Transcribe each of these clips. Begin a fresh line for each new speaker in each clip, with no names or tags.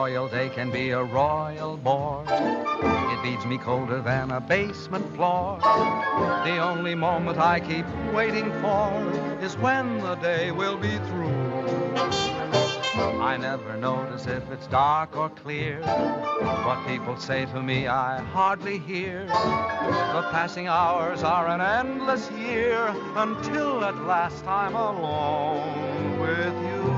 royal day can be a royal bore. It beats me colder than a basement floor. The only moment I keep waiting for is when the day will be through. I never notice if it's dark or clear. What people say to me I hardly hear. The passing hours are an endless year until at last I'm alone with you.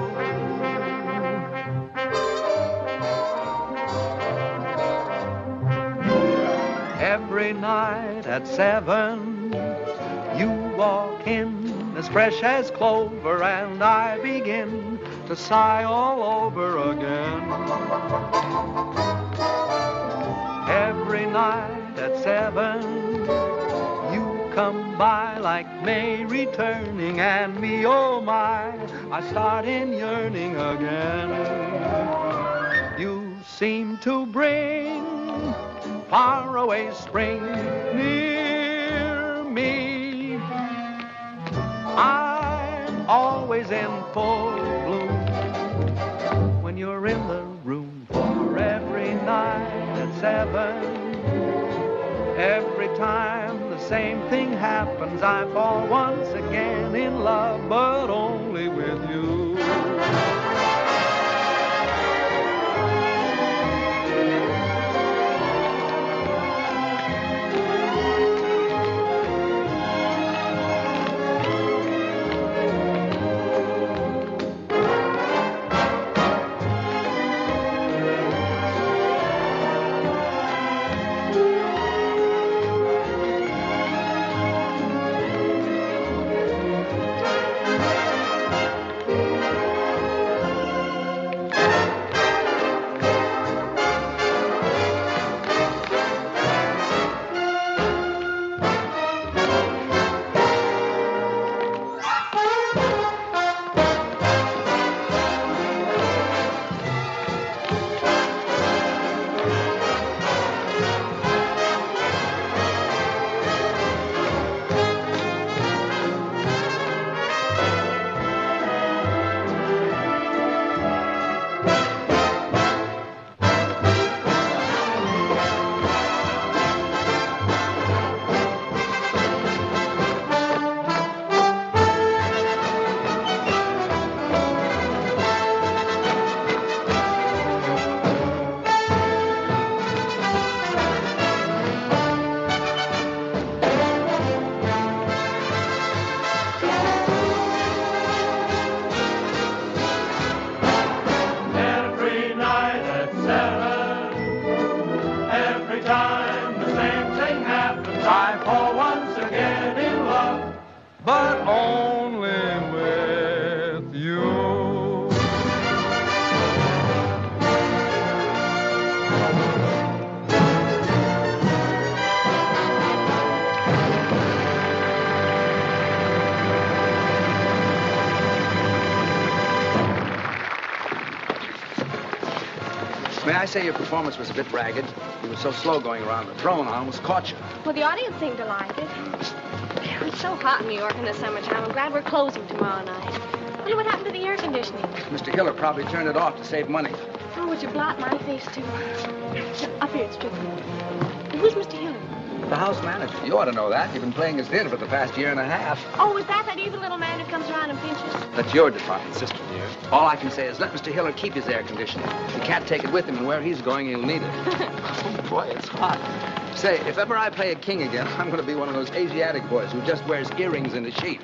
Every night at 7, you walk in as fresh as clover, and I begin to sigh all over again. Every night at 7, you come by like May returning, and me, oh my, I start in yearning again. You seem to bring faraway spring near me. I'm always in full bloom when you're in the room. For every night at 7, every time the same thing happens, I fall once again in love, but only with you.
May I say your performance was a bit ragged? You were so slow going around the throne, I almost caught you.
Well, the audience seemed to like it. It's so hot in New York in the summertime. I'm glad we're closing tomorrow night. Wonder what happened to the air conditioning.
Mr. Hiller probably turned it off to save money.
Oh, would you blot my face, too? Up here, it's tricky. Who's Mr. Hiller?
The house manager. You ought to know that. You've been playing his theater for the past year and a half.
Oh, is that evil little man who comes around and pinches?
That's your department, sister dear. All I can say is let Mr. Hiller keep his air conditioning. He can't take it with him, and where he's going, he'll need it. Oh, boy, it's hot. Say, if ever I play a king again, I'm going to be one of those Asiatic boys who just wears earrings and a sheet.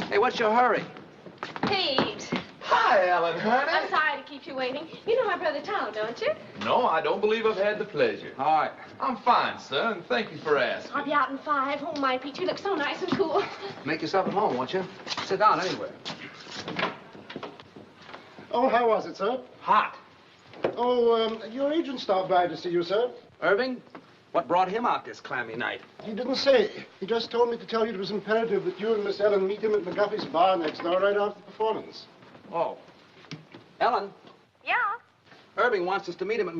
Hey, what's your hurry?
Pete.
Hi, Ellen, honey.
I'm sorry to keep you waiting. You know my brother Tom, don't you?
No, I don't believe I've had the pleasure.
All right.
I'm fine, sir, and thank you for asking.
I'll be out in 5. Oh, my, Pete, you look so nice and cool.
Make yourself at home, won't you? Sit down anywhere.
Oh, how was it, sir?
Hot.
Oh, your agent stopped by to see you, sir.
Irving, what brought him out this clammy night?
He didn't say. He just told me to tell you it was imperative that you and Miss Ellen meet him at McGuffey's bar next door right after the performance.
Oh. Ellen?
Yeah?
Irving wants us to meet him at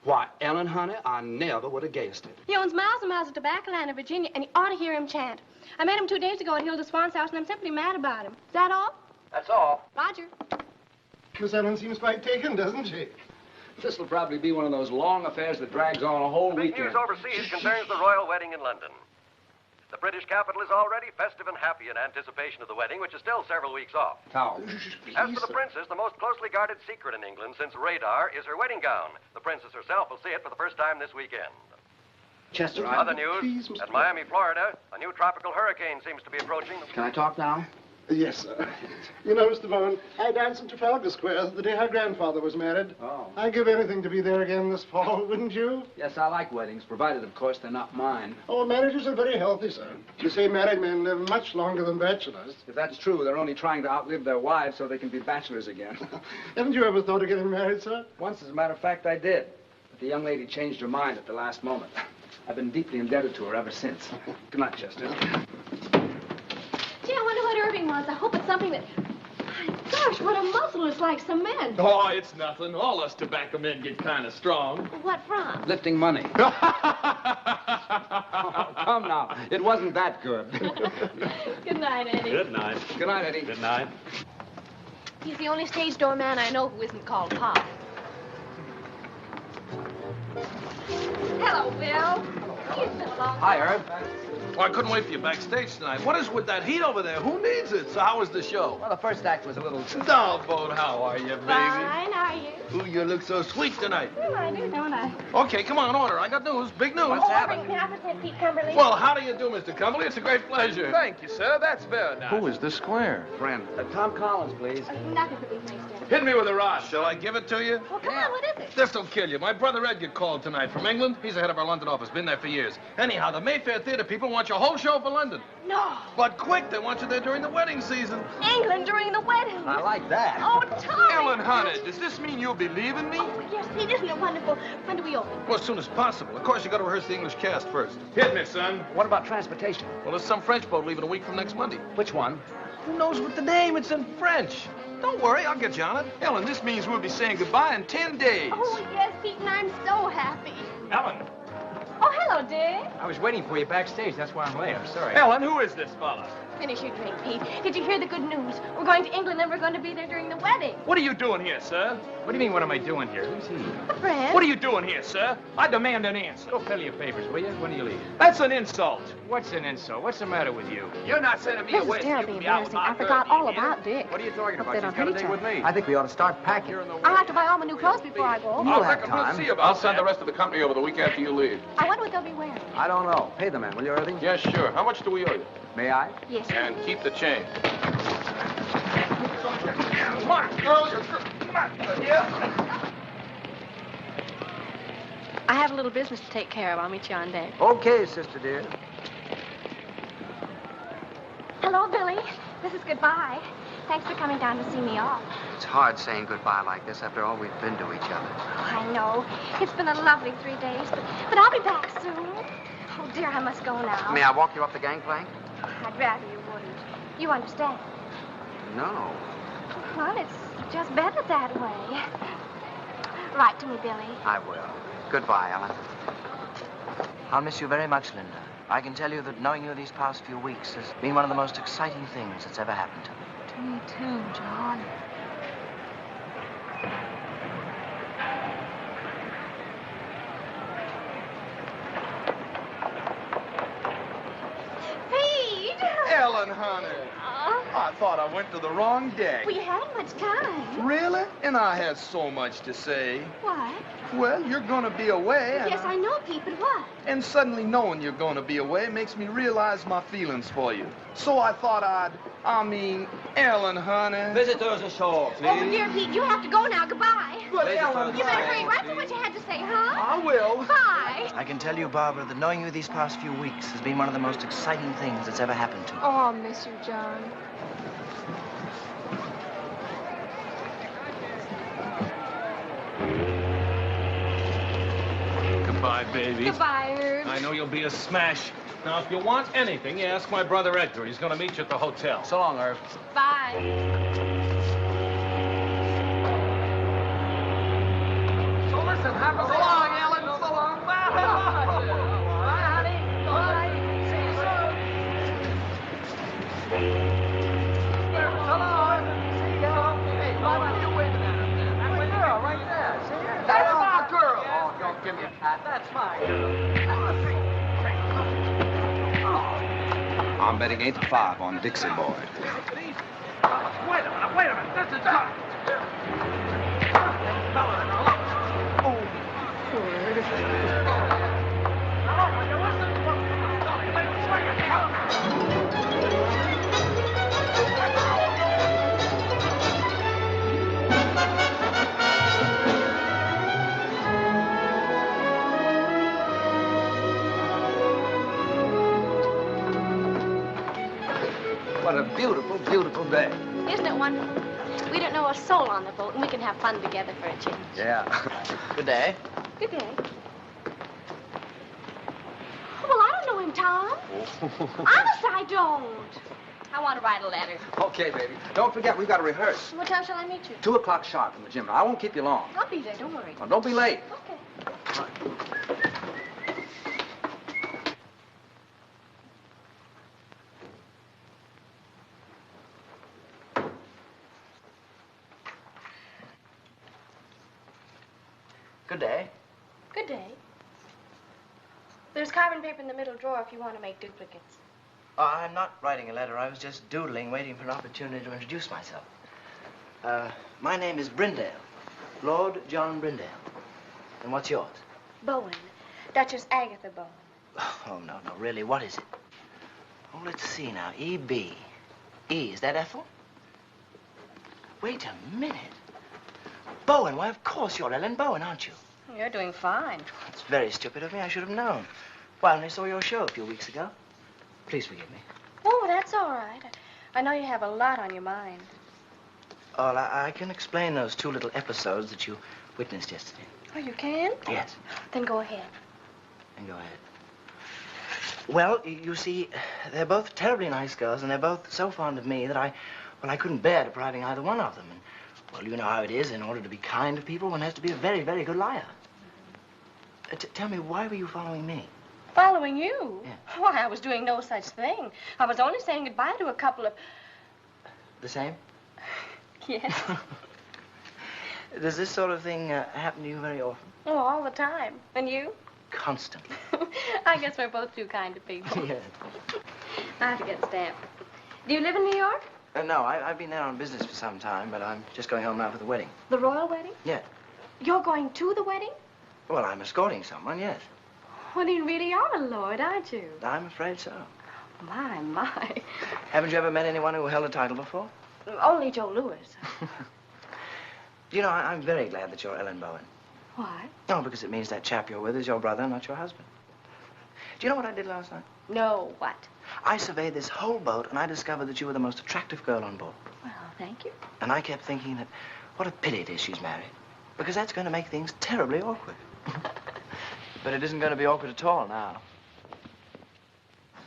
Why, Ellen, honey, I never would have guessed it.
He owns miles and miles of tobacco land in Virginia, and you ought to hear him chant. I met him 2 days ago at Hilda Swan's house, and I'm simply mad about him. Is that all?
That's all.
Roger.
Miss Ellen seems quite taken, doesn't she?
This will probably be one of those long affairs that drags on a whole
Big
weekend.
news overseas concerns the royal wedding in London. The British capital is already festive and happy in anticipation of the wedding, which is still several weeks off.
Powell.
As for the princess, the most closely guarded secret in England since radar is her wedding gown. The princess herself will see it for the first time this weekend.
Chester,
Other news,
Please, Mr.
at Miami, Florida, a new tropical hurricane seems to be approaching.
Can I talk now?
Yes, sir. You know, Mr. Vaughan, I danced in Trafalgar Square the day her grandfather was married.
Oh.
I'd give anything to be there again this fall, wouldn't you?
Yes, I like weddings, provided, of course, they're not mine.
Oh, marriages are very healthy, sir. You say married men live much longer than bachelors.
If that's true, they're only trying to outlive their wives so they can be bachelors again.
Haven't you ever thought of getting married, sir?
Once, as a matter of fact, I did. But the young lady changed her mind at the last moment. I've been deeply indebted to her ever since. Good night, Chester.
Gee, I wonder what Irving wants. I hope it's something that... My gosh, what a muscle. It's like cement.
Oh, it's nothing. All us tobacco men get kind of strong.
What from?
Lifting money. Oh, come now. It wasn't that good.
Good night, Eddie.
Good night.
Good night, Eddie.
Good night.
He's the only stage door man I know who isn't called Pop. Hello, Bill. It's been a long
Hi,
time.
Herb.
Well, I couldn't wait for you backstage tonight. What is with that heat over there? Who needs it? So how was the show?
Well, the first act was a little...
Lawford, how are you, baby?
Fine, are you?
Ooh, you look so sweet tonight.
Oh, I do, don't I?
Okay, come on, order. I got news. Big news.
Irving, can I present Pete Cumberly?
Well, how do you do, Mr. Cumberly? It's a great pleasure.
Thank you, sir. That's very nice.
Who is the square?
Friend. Tom Collins, please.
Nothing but these things, Jim.
Hit me with a rod.
Shall I give it to you?
Well, come on, what is it?
This'll kill you. My brother Edgar called tonight from England. He's the head of our London office. Been there for years. Anyhow, the Mayfair Theater people want your whole show for London.
No.
But quick, they want you there during the wedding season.
England during the wedding.
I like that.
Oh, Tommy.
Ellen, honey, does this mean you'll be leaving me?
Oh, yes, Pete, isn't it wonderful? When do we open?
Well, as soon as possible. Of course, you got to rehearse the English cast first.
Hit me, son.
What about transportation?
Well, there's some French boat leaving a week from next Monday.
Which one?
Who knows what the name? It's in French. Don't worry, I'll get you on it.
Ellen, this means we'll be saying goodbye in 10 days.
Oh, yes, Pete, and I'm so happy.
Ellen.
Oh, hello, Dick.
I was waiting for you backstage. That's why I'm late. I'm sorry.
Ellen, who is this fella?
Finish your drink, Pete. Did you hear the good news? We're going to England and we're going to be there during the wedding.
What are you doing here, sir?
What do you mean, what am I doing here? Who's he?
A friend.
What are you doing here, sir? I demand an answer.
Go fill your papers, will you? When do you leave?
That's an insult.
What's an insult? What's the matter with you?
You're not sending me
This
away.
is
so you
terribly
can be out
embarrassing.
with my
I forgot
girl,
all
do you hear?
about Dick.
What are you talking
Hope
about?
they
She's
don't
got a
hate
date
each
with
other.
me.
I think we ought to start packing.
I'll have to buy all my new clothes before I go.
You'll
I'll
have
reckon we'll
time.
see about
I'll send
that.
the rest of the company over the week after you leave.
I wonder what they'll be wearing.
I don't know. Pay the man, will you, Irving?
Yes, sure. How much do we owe you?
May I?
Yes.
And keep the change.
Come on, girl. Come on. Yeah.
I have a little business to take care of. I'll meet you on deck.
Okay, sister dear.
Hello, Billy. This is goodbye. Thanks for coming down to see me off.
It's hard saying goodbye like this after all we've been to each other.
I know. It's been a lovely 3 days, but I'll be back soon. Oh, dear, I must go now.
May I walk you up the gangplank?
I'd rather you wouldn't. You understand?
No.
Well, it's just better that way. Write to me, Billy.
I will. Goodbye, Ellen.
I'll miss you very much, Linda. I can tell you that knowing you these past few weeks has been one of the most exciting things that's ever happened to me.
To me, too, John. Pete!
Ellen, honey. I thought I went to the wrong deck.
We hadn't much time.
Really? And I had so much to say.
What?
Well, you're gonna be away.
Yes, I know, Pete, but what?
And suddenly knowing you're gonna be away makes me realize my feelings for you. So I thought Ellen, honey.
Visitors ashore, please.
Oh, dear Pete, you have to go now. Goodbye.
But Ellen,
You better hurry right to what you had to say, huh?
I will.
Bye.
I can tell you, Barbara, that knowing you these past few weeks has been one of the most exciting things that's ever happened to me.
Oh, I'll miss you, John.
Goodbye, baby.
Goodbye, Herb.
I know you'll be a smash. Now, if you want anything, you ask my brother Edgar. He's gonna meet you at the hotel.
So long, Irv.
Bye.
So listen, have a long
That's my
I'm betting 8-5 on Dixie Boy.
Wait a minute. This is hot.
What a beautiful, beautiful day.
Isn't it wonderful? We don't know a soul on the boat, and we can have fun together for a change.
Yeah.
Good day.
Good day. Well, I don't know him, Tom. Honest, I don't. I want to write a letter.
Okay, baby. Don't forget, we've got to rehearse.
What time shall I meet you?
2 o'clock sharp in the gym. Now, I won't keep you long.
I'll be there, don't worry.
Now, don't be late.
Okay.
Good day.
Good day. There's carbon paper in the middle drawer if you want to make duplicates.
Oh, I'm not writing a letter. I was just doodling, waiting for an opportunity to introduce myself. My name is Brindale. Lord John Brindale. And what's yours?
Bowen. Duchess Agatha Bowen.
Oh, no, really, what is it? Oh, let's see now. E.B. E, is that Ethel? Wait a minute. Bowen, why, of course you're Ellen Bowen, aren't you?
You're doing fine.
It's very stupid of me. I should have known. Well, I only saw your show a few weeks ago. Please forgive me.
Oh, that's all right. I know you have a lot on your mind.
Oh, I can explain those 2 little episodes that you witnessed yesterday.
Oh, you can?
Yes.
Then go ahead.
And go ahead. Well, you see, they're both terribly nice girls, and they're both so fond of me that I couldn't bear depriving either one of them. And, well, you know how it is. In order to be kind to people, one has to be a very, very good liar. Tell me, why were you following me?
Following you?
Yeah.
Why, I was doing no such thing. I was only saying goodbye to a couple of...
The same?
Yes.
Does this sort of thing happen to you very often?
Oh, all the time. And you?
Constantly.
I guess we're both too kind to people.
Yes.
I have to get stamped. Do you live in New York?
No, I've been there on business for some time, but I'm just going home now for the wedding.
The royal wedding?
Yeah.
You're going to the wedding?
Well, I'm escorting someone, yes.
Well, you really are a lord, aren't you?
I'm afraid so.
My.
Haven't you ever met anyone who held a title before?
Only Joe Louis.
You know, I'm very glad that you're Ellen Bowen.
Why?
No, because it means that chap you're with is your brother, not your husband. Do you know what I did last night?
No, what?
I surveyed this whole boat, and I discovered that you were the most attractive girl on board.
Well, thank you.
And I kept thinking that what a pity it is she's married, because that's going to make things terribly awkward. But it isn't going to be awkward at all now.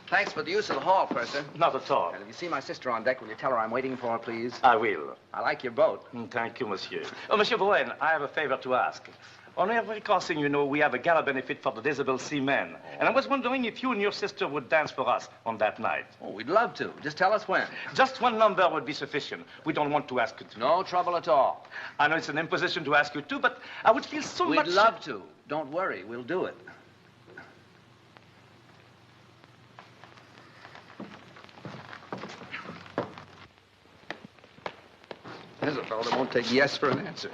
Thanks for the use of the hall, Purser.
Not at all.
And if you see my sister on deck, will you tell her I'm waiting for her, please?
I will.
I like your boat.
Thank you, monsieur. Oh, Monsieur Bowen, I have a favor to ask. On every crossing, you know, we have a gala benefit for the disabled seamen. And I was wondering if you and your sister would dance for us on that night.
Oh, we'd love to. Just tell us when.
Just one number would be sufficient. We don't want to ask you to.
No trouble at all.
I know it's an imposition to ask you to, but I would feel so much...
We'd love to. Don't worry. We'll do it. There's a fellow that won't take yes for an answer.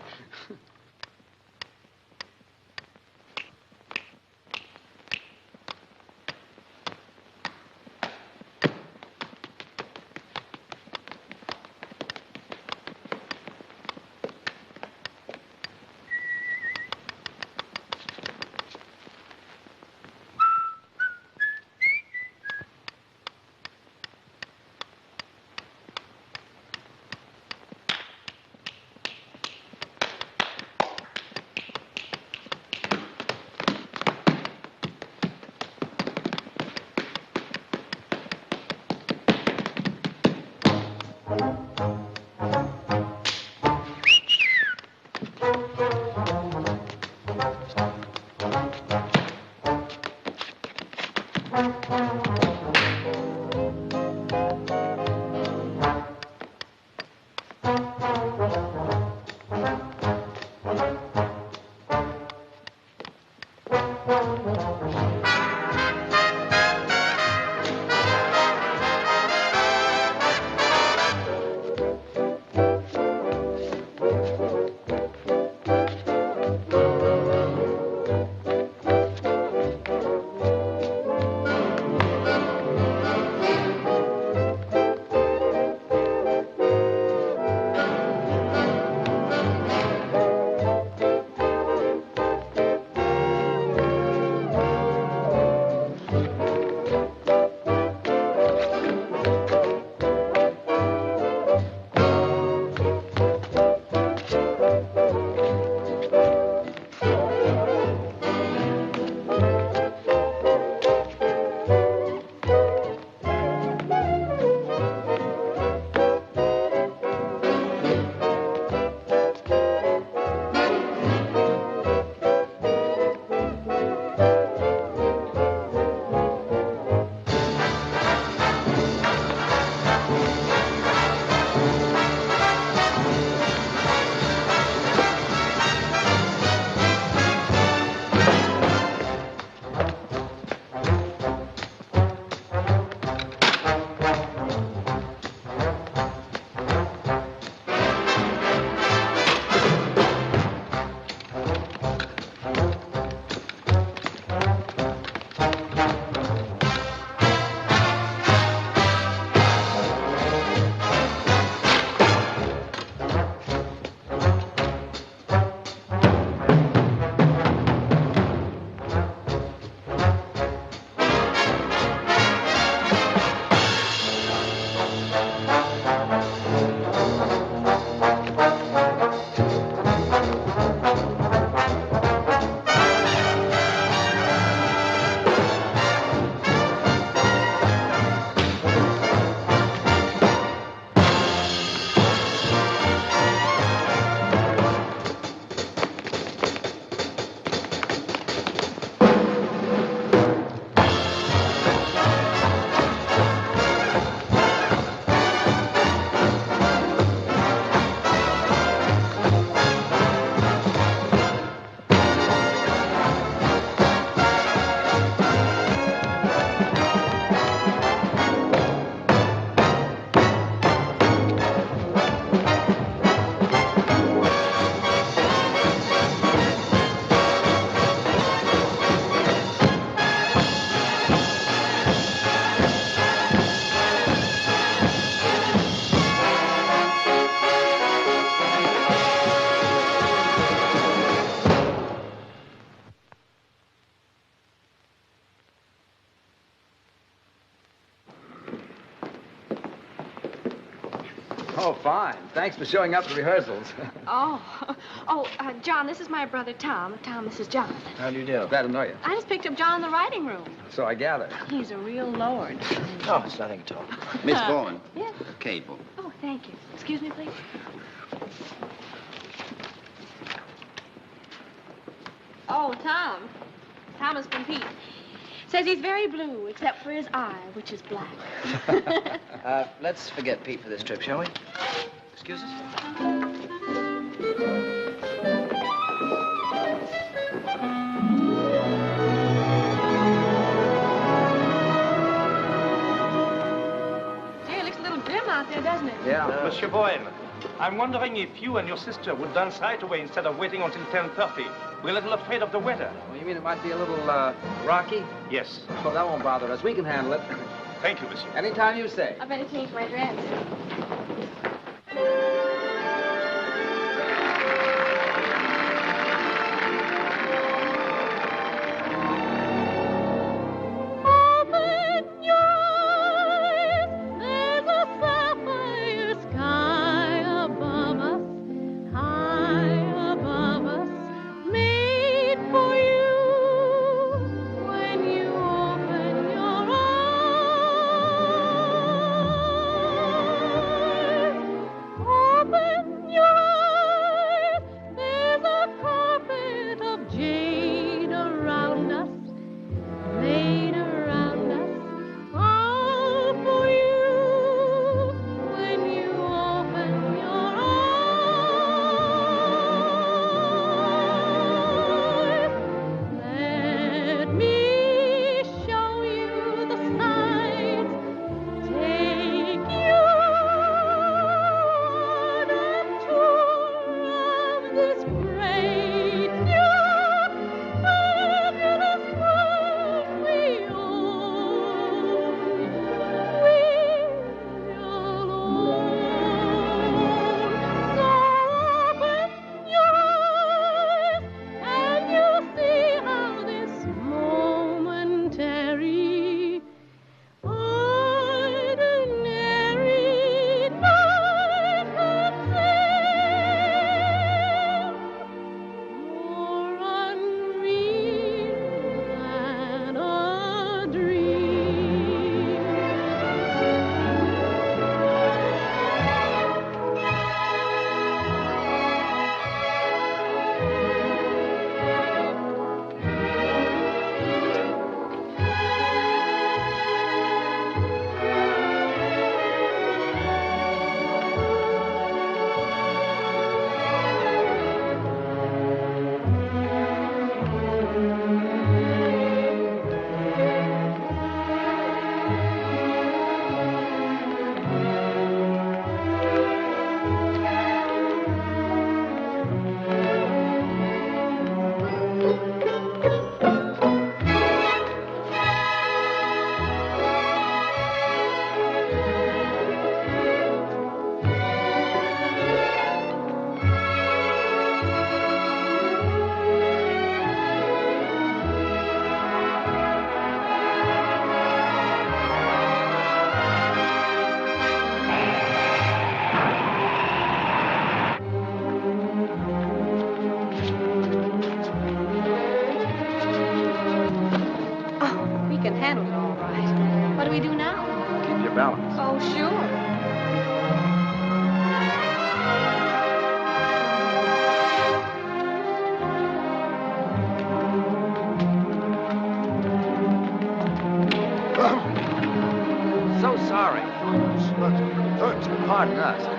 Oh, fine. Thanks for showing up at rehearsals.
John, this is my brother Tom. Tom, this is John.
How do you do? Glad to know you.
I just picked up John in the writing room.
So I gather.
He's a real lord.
Oh, it's nothing at all.
Miss Bowen.
Yes?
Cable.
Oh, thank you. Excuse me, please. Oh, Tom. Thomas from Pete. Says he's very blue, except for his eye, which is black.
Let's forget Pete for this trip, shall we? Excuse us?
Gee, it looks a little grim out there, doesn't it?
Yeah.
Monsieur Bowen, I'm wondering if you and your sister would dance right away instead of waiting until 10:30. We're a little afraid of the weather.
Oh, you mean it might be a little, rocky?
Yes.
Oh, that won't bother us. We can handle it.
Thank you, monsieur.
Anytime you say.
I better change my dress.
Oh,
balance.
Oh, sure.
So sorry. Pardon us.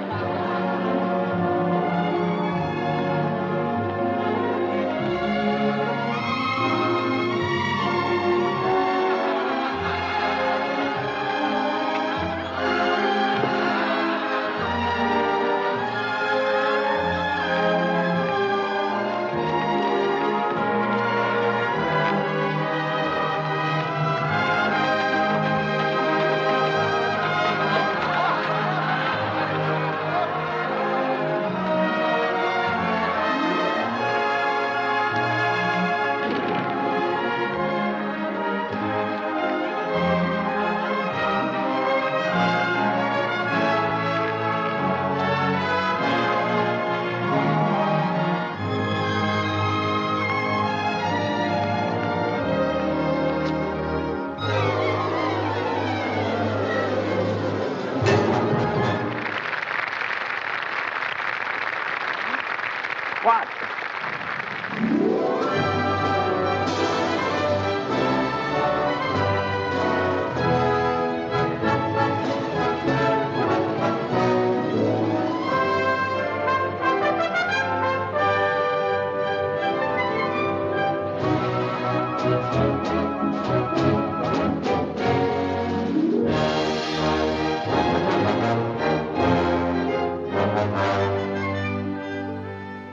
What?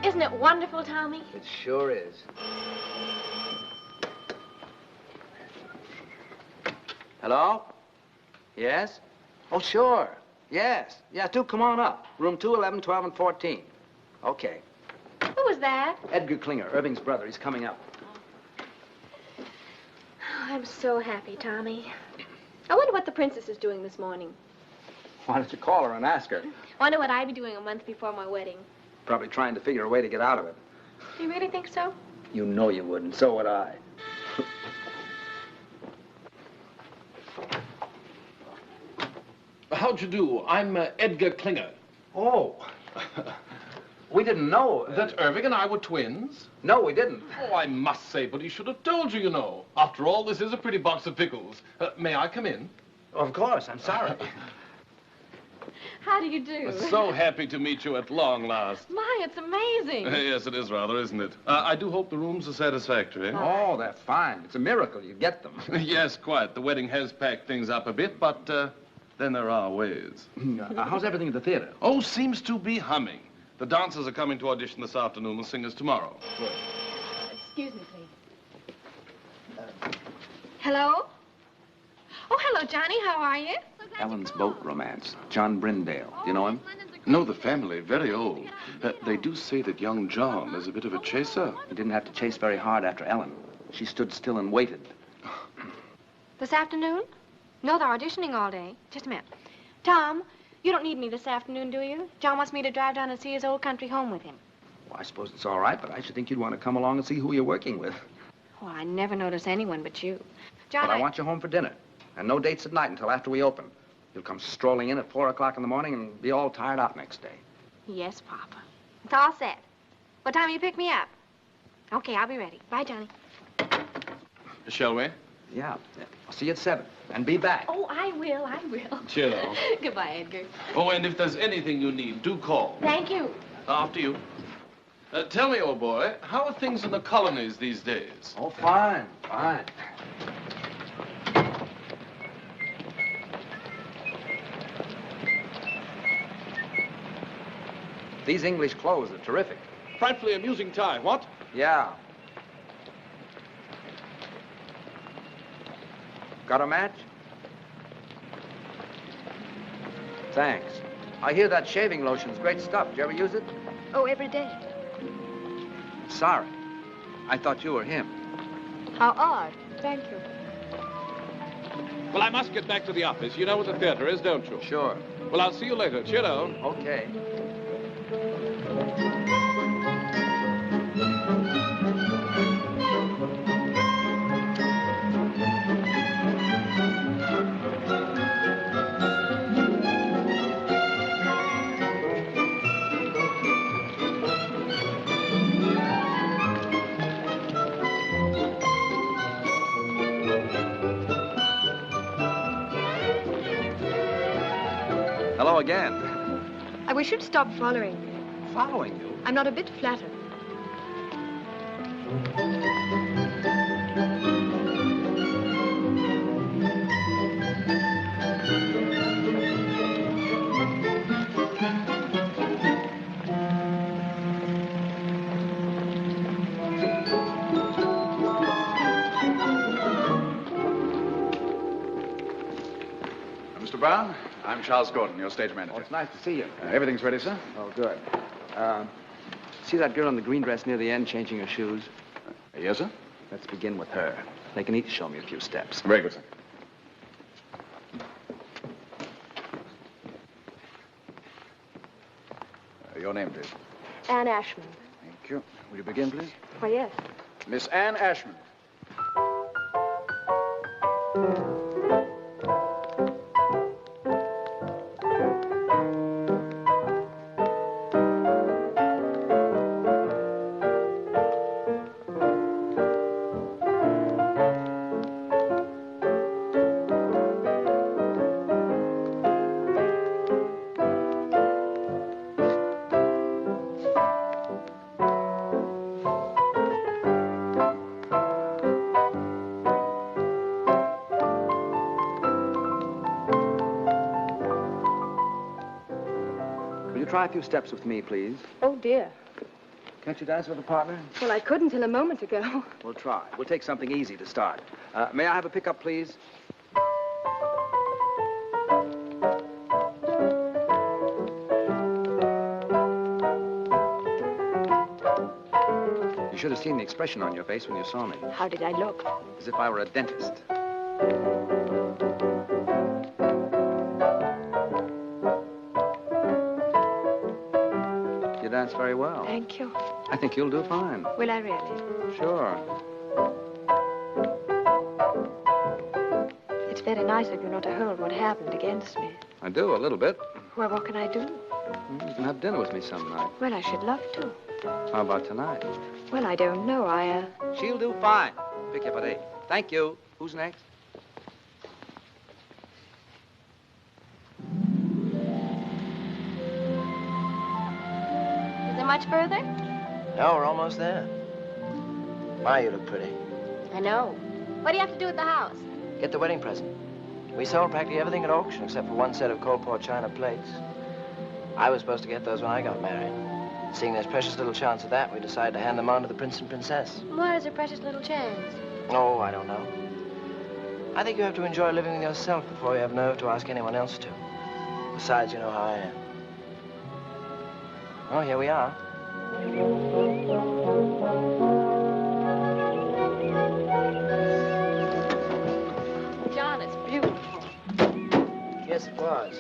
Isn't it wonderful, Tommy?
It sure is. Hello? Yes? Oh, sure. Yes. Yeah, do come on up. Room 2, 11, 12, and 14. Okay.
Who was that?
Edgar Klinger, Irving's brother. He's coming up.
Oh, I'm so happy, Tommy. I wonder what the princess is doing this morning.
Why don't you call her and ask her?
Wonder what I'd be doing a month before my wedding.
Probably trying to figure a way to get out of it.
Do you really think so?
You know you wouldn't. So would I.
How'd you do? I'm Edgar Klinger.
Oh. We didn't know.
That Irving and I were twins?
No, we didn't.
Oh, I must say, but he should have told you, you know. After all, this is a pretty box of pickles. May I come in?
Of course. I'm sorry.
How do you do?
So happy to meet you at long last.
My, it's amazing.
Yes, it is rather, isn't it? I do hope the rooms are satisfactory.
Oh, they're fine. It's a miracle you get them.
Yes, quite. The wedding has packed things up a bit, but then there are ways.
How's everything at the theater?
Oh, seems to be humming. The dancers are coming to audition this afternoon, the singers tomorrow.
Good.
Excuse me, please. Hello? Oh, hello, Johnny. How are you?
Ellen's boat romance. John Brindale. Do you know him?
Know the family, very old. They do say that young John is a bit of a chaser.
He didn't have to chase very hard after Ellen. She stood still and waited.
This afternoon? No, they're auditioning all day. Just a minute. Tom, you don't need me this afternoon, do you? John wants me to drive down and see his old country home with him.
Well, I suppose it's all right, but I should think you'd want to come along and see who you're working with.
Oh, I never notice anyone but you. John,
But I want you home for dinner. And no dates at night until after we open. You'll come strolling in at 4 o'clock in the morning and be all tired out next day.
Yes, Papa. It's all set. What time will you pick me up? Okay, I'll be ready. Bye, Johnny.
Shall we?
Yeah. I'll see you at 7. And be back.
Oh, I will.
Cheerio.
Goodbye, Edgar.
Oh, and if there's anything you need, do call.
Thank you.
After you. Tell me, old boy, how are things in the colonies these days?
Oh, fine. These English clothes are terrific.
Frightfully amusing tie, what?
Yeah. Got a match? Thanks. I hear that shaving lotion's great stuff. Did you ever use it?
Oh, every day.
Sorry. I thought you were him.
How odd. Thank you.
Well, I must get back to the office. You know what the theater is, don't you?
Sure.
Well, I'll see you later. Cheerio.
Okay. hello again.
I wish you'd stop following me.
Following you?
I'm not a bit flattered.
Mr. Brown, I'm Charles Gordon, your stage manager.
Oh, it's nice to see you.
Everything's ready, sir?
Oh, good. See that girl in the green dress near the end changing her shoes?
Yes, sir?
Let's begin with her. They can each show me a few steps.
Very good, sir. Your name, please.
Anne Ashman.
Thank you. Will you begin, please?
Why, yes.
Miss Anne Ashman.
Try a few steps with me, please.
Oh, dear.
Can't you dance with a partner?
Well, I couldn't till a moment ago.
We'll try. We'll take something easy to start. May I have a pickup, please? You should have seen the expression on your face when you saw me.
How did I look?
As if I were a dentist. You dance very well.
Thank you.
I think you'll do fine.
Will I really?
Sure.
It's very nice of you not to hold what happened against me.
I do, a little bit.
Well, what can I do?
You can have dinner with me some night.
Well, I should love to.
How about tonight?
Well, I don't know.
She'll do fine. Pick you up at 8. Thank you. Who's next?
Is there much further?
No, we're almost there. My, you look pretty.
I know. What do you have to do at the house?
Get the wedding present. We sold practically everything at auction except for one set of Coalport china plates. I was supposed to get those when I got married. Seeing there's precious little chance of that, we decided to hand them on to the prince and princess.
What is a precious little chance?
Oh, I don't know. I think you have to enjoy living with yourself before you have nerve to ask anyone else to. Besides, you know how I am. Oh, here we are.
John, it's beautiful.
Yes, it was.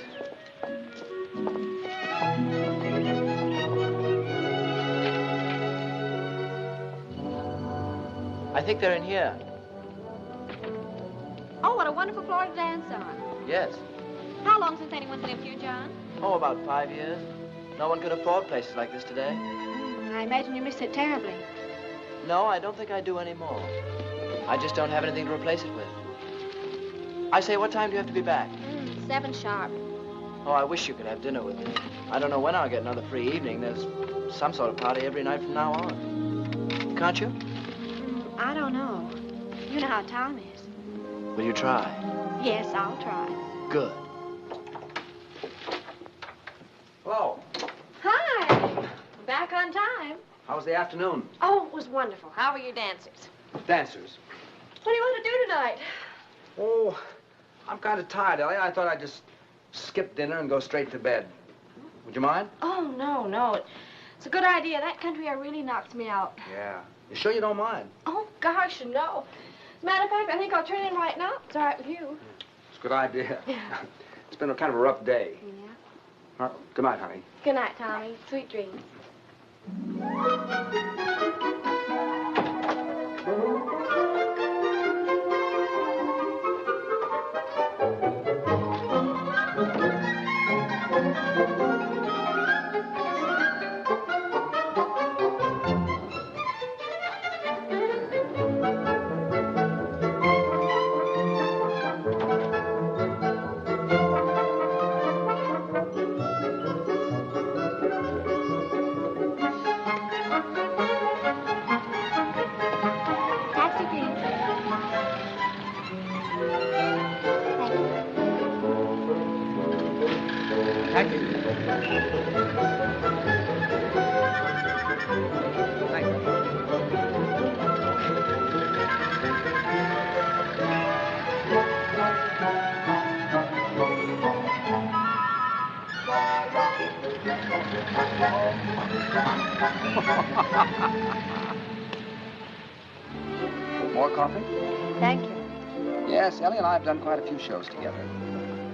I think they're in here.
Oh, what a wonderful floor to dance on.
Yes.
How long since anyone's lived here, John?
Oh, about 5 years. No one could afford places like this today.
I imagine you miss it terribly.
No, I don't think I do anymore. I just don't have anything to replace it with. I say, what time do you have to be back?
7 sharp.
Oh, I wish you could have dinner with me. I don't know when I'll get another free evening. There's some sort of party every night from now on. Can't you?
I don't know. You know how Tom is.
Will you try?
Yes, I'll try.
Good.
Hello.
Hi. Back on time.
How was the afternoon?
Oh, it was wonderful. How were your dancers?
Dancers.
What do you want to do tonight?
Oh, I'm kind of tired, Ellie. I thought I'd just skip dinner and go straight to bed. Would you mind?
Oh, no. It's a good idea. That country air really knocks me out.
Yeah. You sure you don't mind?
Oh, gosh, no. As a matter of fact, I think I'll turn in right now. It's all right with you.
It's a good idea.
Yeah.
It's been a kind of a rough day.
Yeah.
Good night, honey.
Good night, Tommy. Sweet dreams.
More coffee?
Thank you.
Yes, Ellie and I have done quite a few shows together.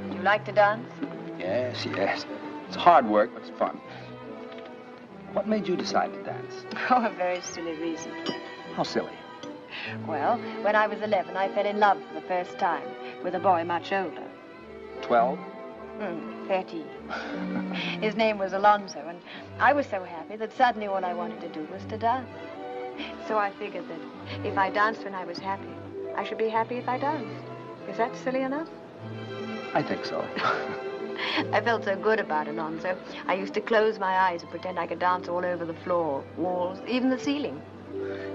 Do you like to dance?
Yes, yes. It's hard work, but it's fun. What made you decide to dance?
Oh, a very silly reason.
How silly.
Well, when I was 11, I fell in love for the first time with a boy much older.
12?
13. His name was Alonzo, and I was so happy that suddenly all I wanted to do was to dance. So I figured that if I danced when I was happy, I should be happy if I danced. Is that silly enough?
I think so.
I felt so good about Alonzo. I used to close my eyes and pretend I could dance all over the floor, walls, even the ceiling.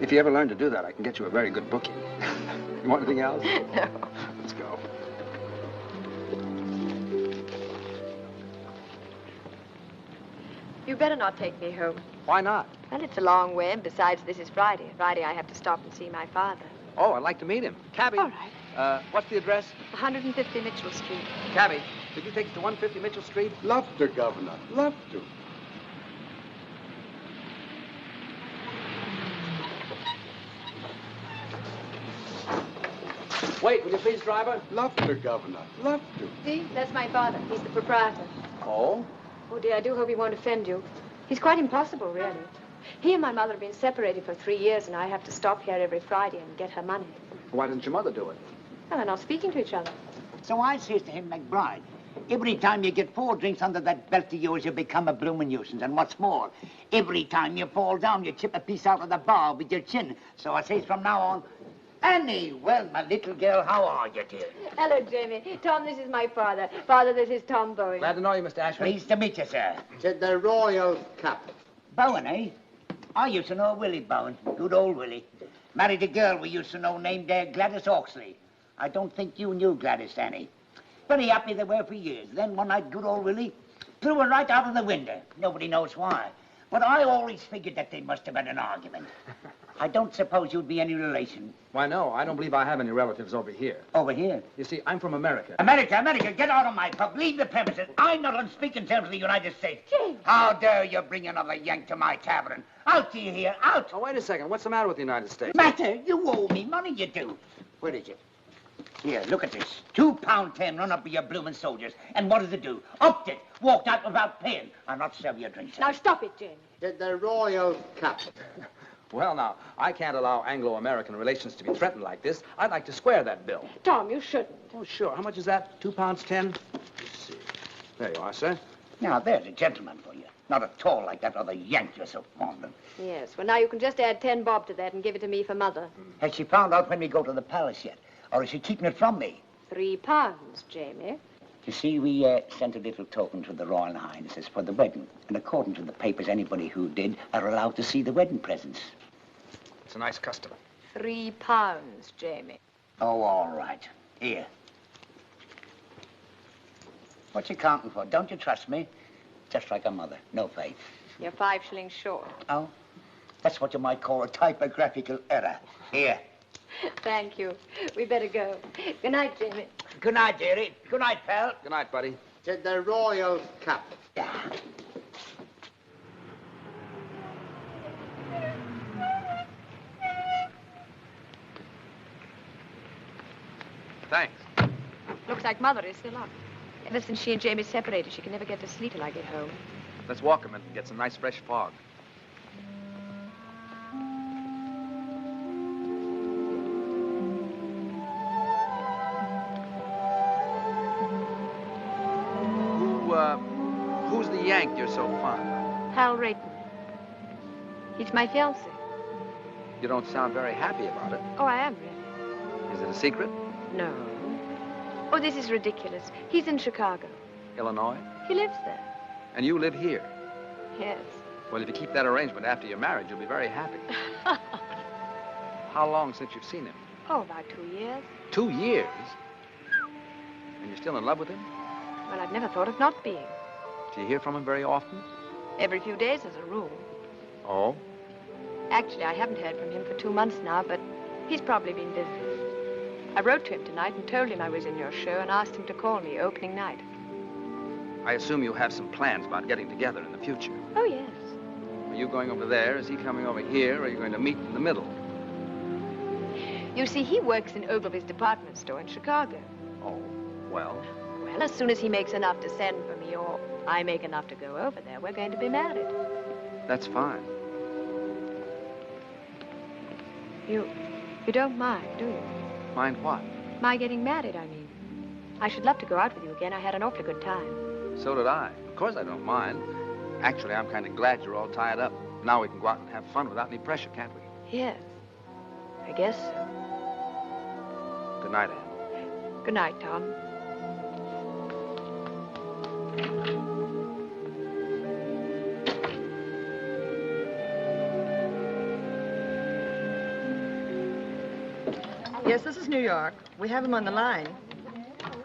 If you ever learn to do that, I can get you a very good booking. You want anything else?
No.
Let's go.
You better not take me home.
Why not?
Well, it's a long way, and besides, this is Friday. Friday, I have to stop and see my father.
Oh, I'd like to meet him. Cabby.
All right.
What's the address?
150 Mitchell Street.
Cabby, could you take us to 150 Mitchell Street?
Love to, Governor. Love to.
Wait, will you please, driver?
Love to, Governor. Love to.
See, that's my father. He's the proprietor.
Oh?
Oh, dear, I do hope he won't offend you. He's quite impossible, really. He and my mother have been separated for 3 years, and I have to stop here every Friday and get her money.
Why didn't your mother do it?
Well, they're not speaking to each other.
So I says to him, McBride, every time you get 4 drinks under that belt of yours, you become a bloomin' nuisance. And what's more, every time you fall down, you chip a piece out of the bar with your chin. So I says from now on, Annie, well, my little girl, how are you, dear?
Hello, Jamie. Tom, this is my father. Father, this is Tom Bowen.
Glad to know you, Mr. Ashford.
Pleased to meet you, sir.
Said the Royal Cup.
Bowen, eh? I used to know Willie Bowen. Good old Willie. Married a girl we used to know named Gladys Oxley. I don't think you knew Gladys, Annie. Very happy they were for years. Then one night, good old Willie threw her right out of the window. Nobody knows why. But I always figured that they must have had an argument. I don't suppose you'd be any relation.
Why, no. I don't believe I have any relatives over here.
Over here?
You see, I'm from America.
America, get out of my pub. Leave the premises. I'm not on speaking terms with the United States.
James.
How dare you bring another Yank to my tavern? Out to you here, out.
Oh, wait a second. What's the matter with the United States?
Matter? You owe me money, you do. Where is it? Here, look at this. £2.10 run up with your bloomin' soldiers. And what does it do? Upped it. Walked out without paying. I'll not serve you a drink, sir.
Now, stop it, Jamie.
Said the Royal Cup.
Well, now, I can't allow Anglo-American relations to be threatened like this. I'd like to square that bill.
Tom, you shouldn't.
Oh, sure. How much is that? £2.10? Let's see. There you are, sir.
Now, there's a gentleman for you. Not at all like that other Yank you're so fond of.
Yes, well, now you can just add 10 bob to that and give it to me for Mother.
Has she found out when we go to the palace yet? Or is she keeping it from me?
£3, Jamie.
You see, we sent a little token to the Royal Highnesses for the wedding. And according to the papers, anybody who did are allowed to see the wedding presents.
It's a nice custom.
£3, Jamie.
Oh, all right. Here. What you counting for? Don't you trust me? Just like a mother. No faith.
You're 5 shillings short.
Oh? That's what you might call a typographical error. Here.
Thank you. We better go. Good night, Jamie.
Good night, dearie. Good night, pal.
Good night, buddy.
Said the Royal Cup.
Yeah.
Thanks.
Looks like Mother is still up. Ever since she and Jamie separated, she can never get to sleep till I get home.
Let's walk him and get some nice fresh fog. Who's the Yank you're so fond of?
Hal Rayton. He's my fiancé.
You don't sound very happy about it.
Oh, I am, really.
Is it a secret?
No. Oh, this is ridiculous. He's in Chicago.
Illinois?
He lives there.
And you live here?
Yes.
Well, if you keep that arrangement after you're married, you'll be very happy. How long since you've seen him?
Oh, about 2 years.
2 years? And you're still in love with him?
Well, I've never thought of not being.
Do you hear from him very often?
Every few days, as a rule.
Oh?
Actually, I haven't heard from him for 2 months now, but he's probably been busy. I wrote to him tonight and told him I was in your show and asked him to call me opening night.
I assume you have some plans about getting together in the future.
Oh, yes.
Well, Are you going over there? Is he coming over here? Or are you going to meet in the middle?
You see, he works in Ogilvy's department store in Chicago.
Oh, well.
Well, as soon as he makes enough to send for me, or I make enough to go over there, we're going to be married.
That's fine.
You don't mind, do you?
Mind what?
My getting married, I mean. I should love to go out with you again. I had an awfully good time.
So did I. Of course I don't mind. Actually, I'm kind of glad you're all tied up. Now we can go out and have fun without any pressure, can't we?
Yes. I guess so.
Good night, Anne.
Good night, Tom.
Yes, this is New York. We have him on the line.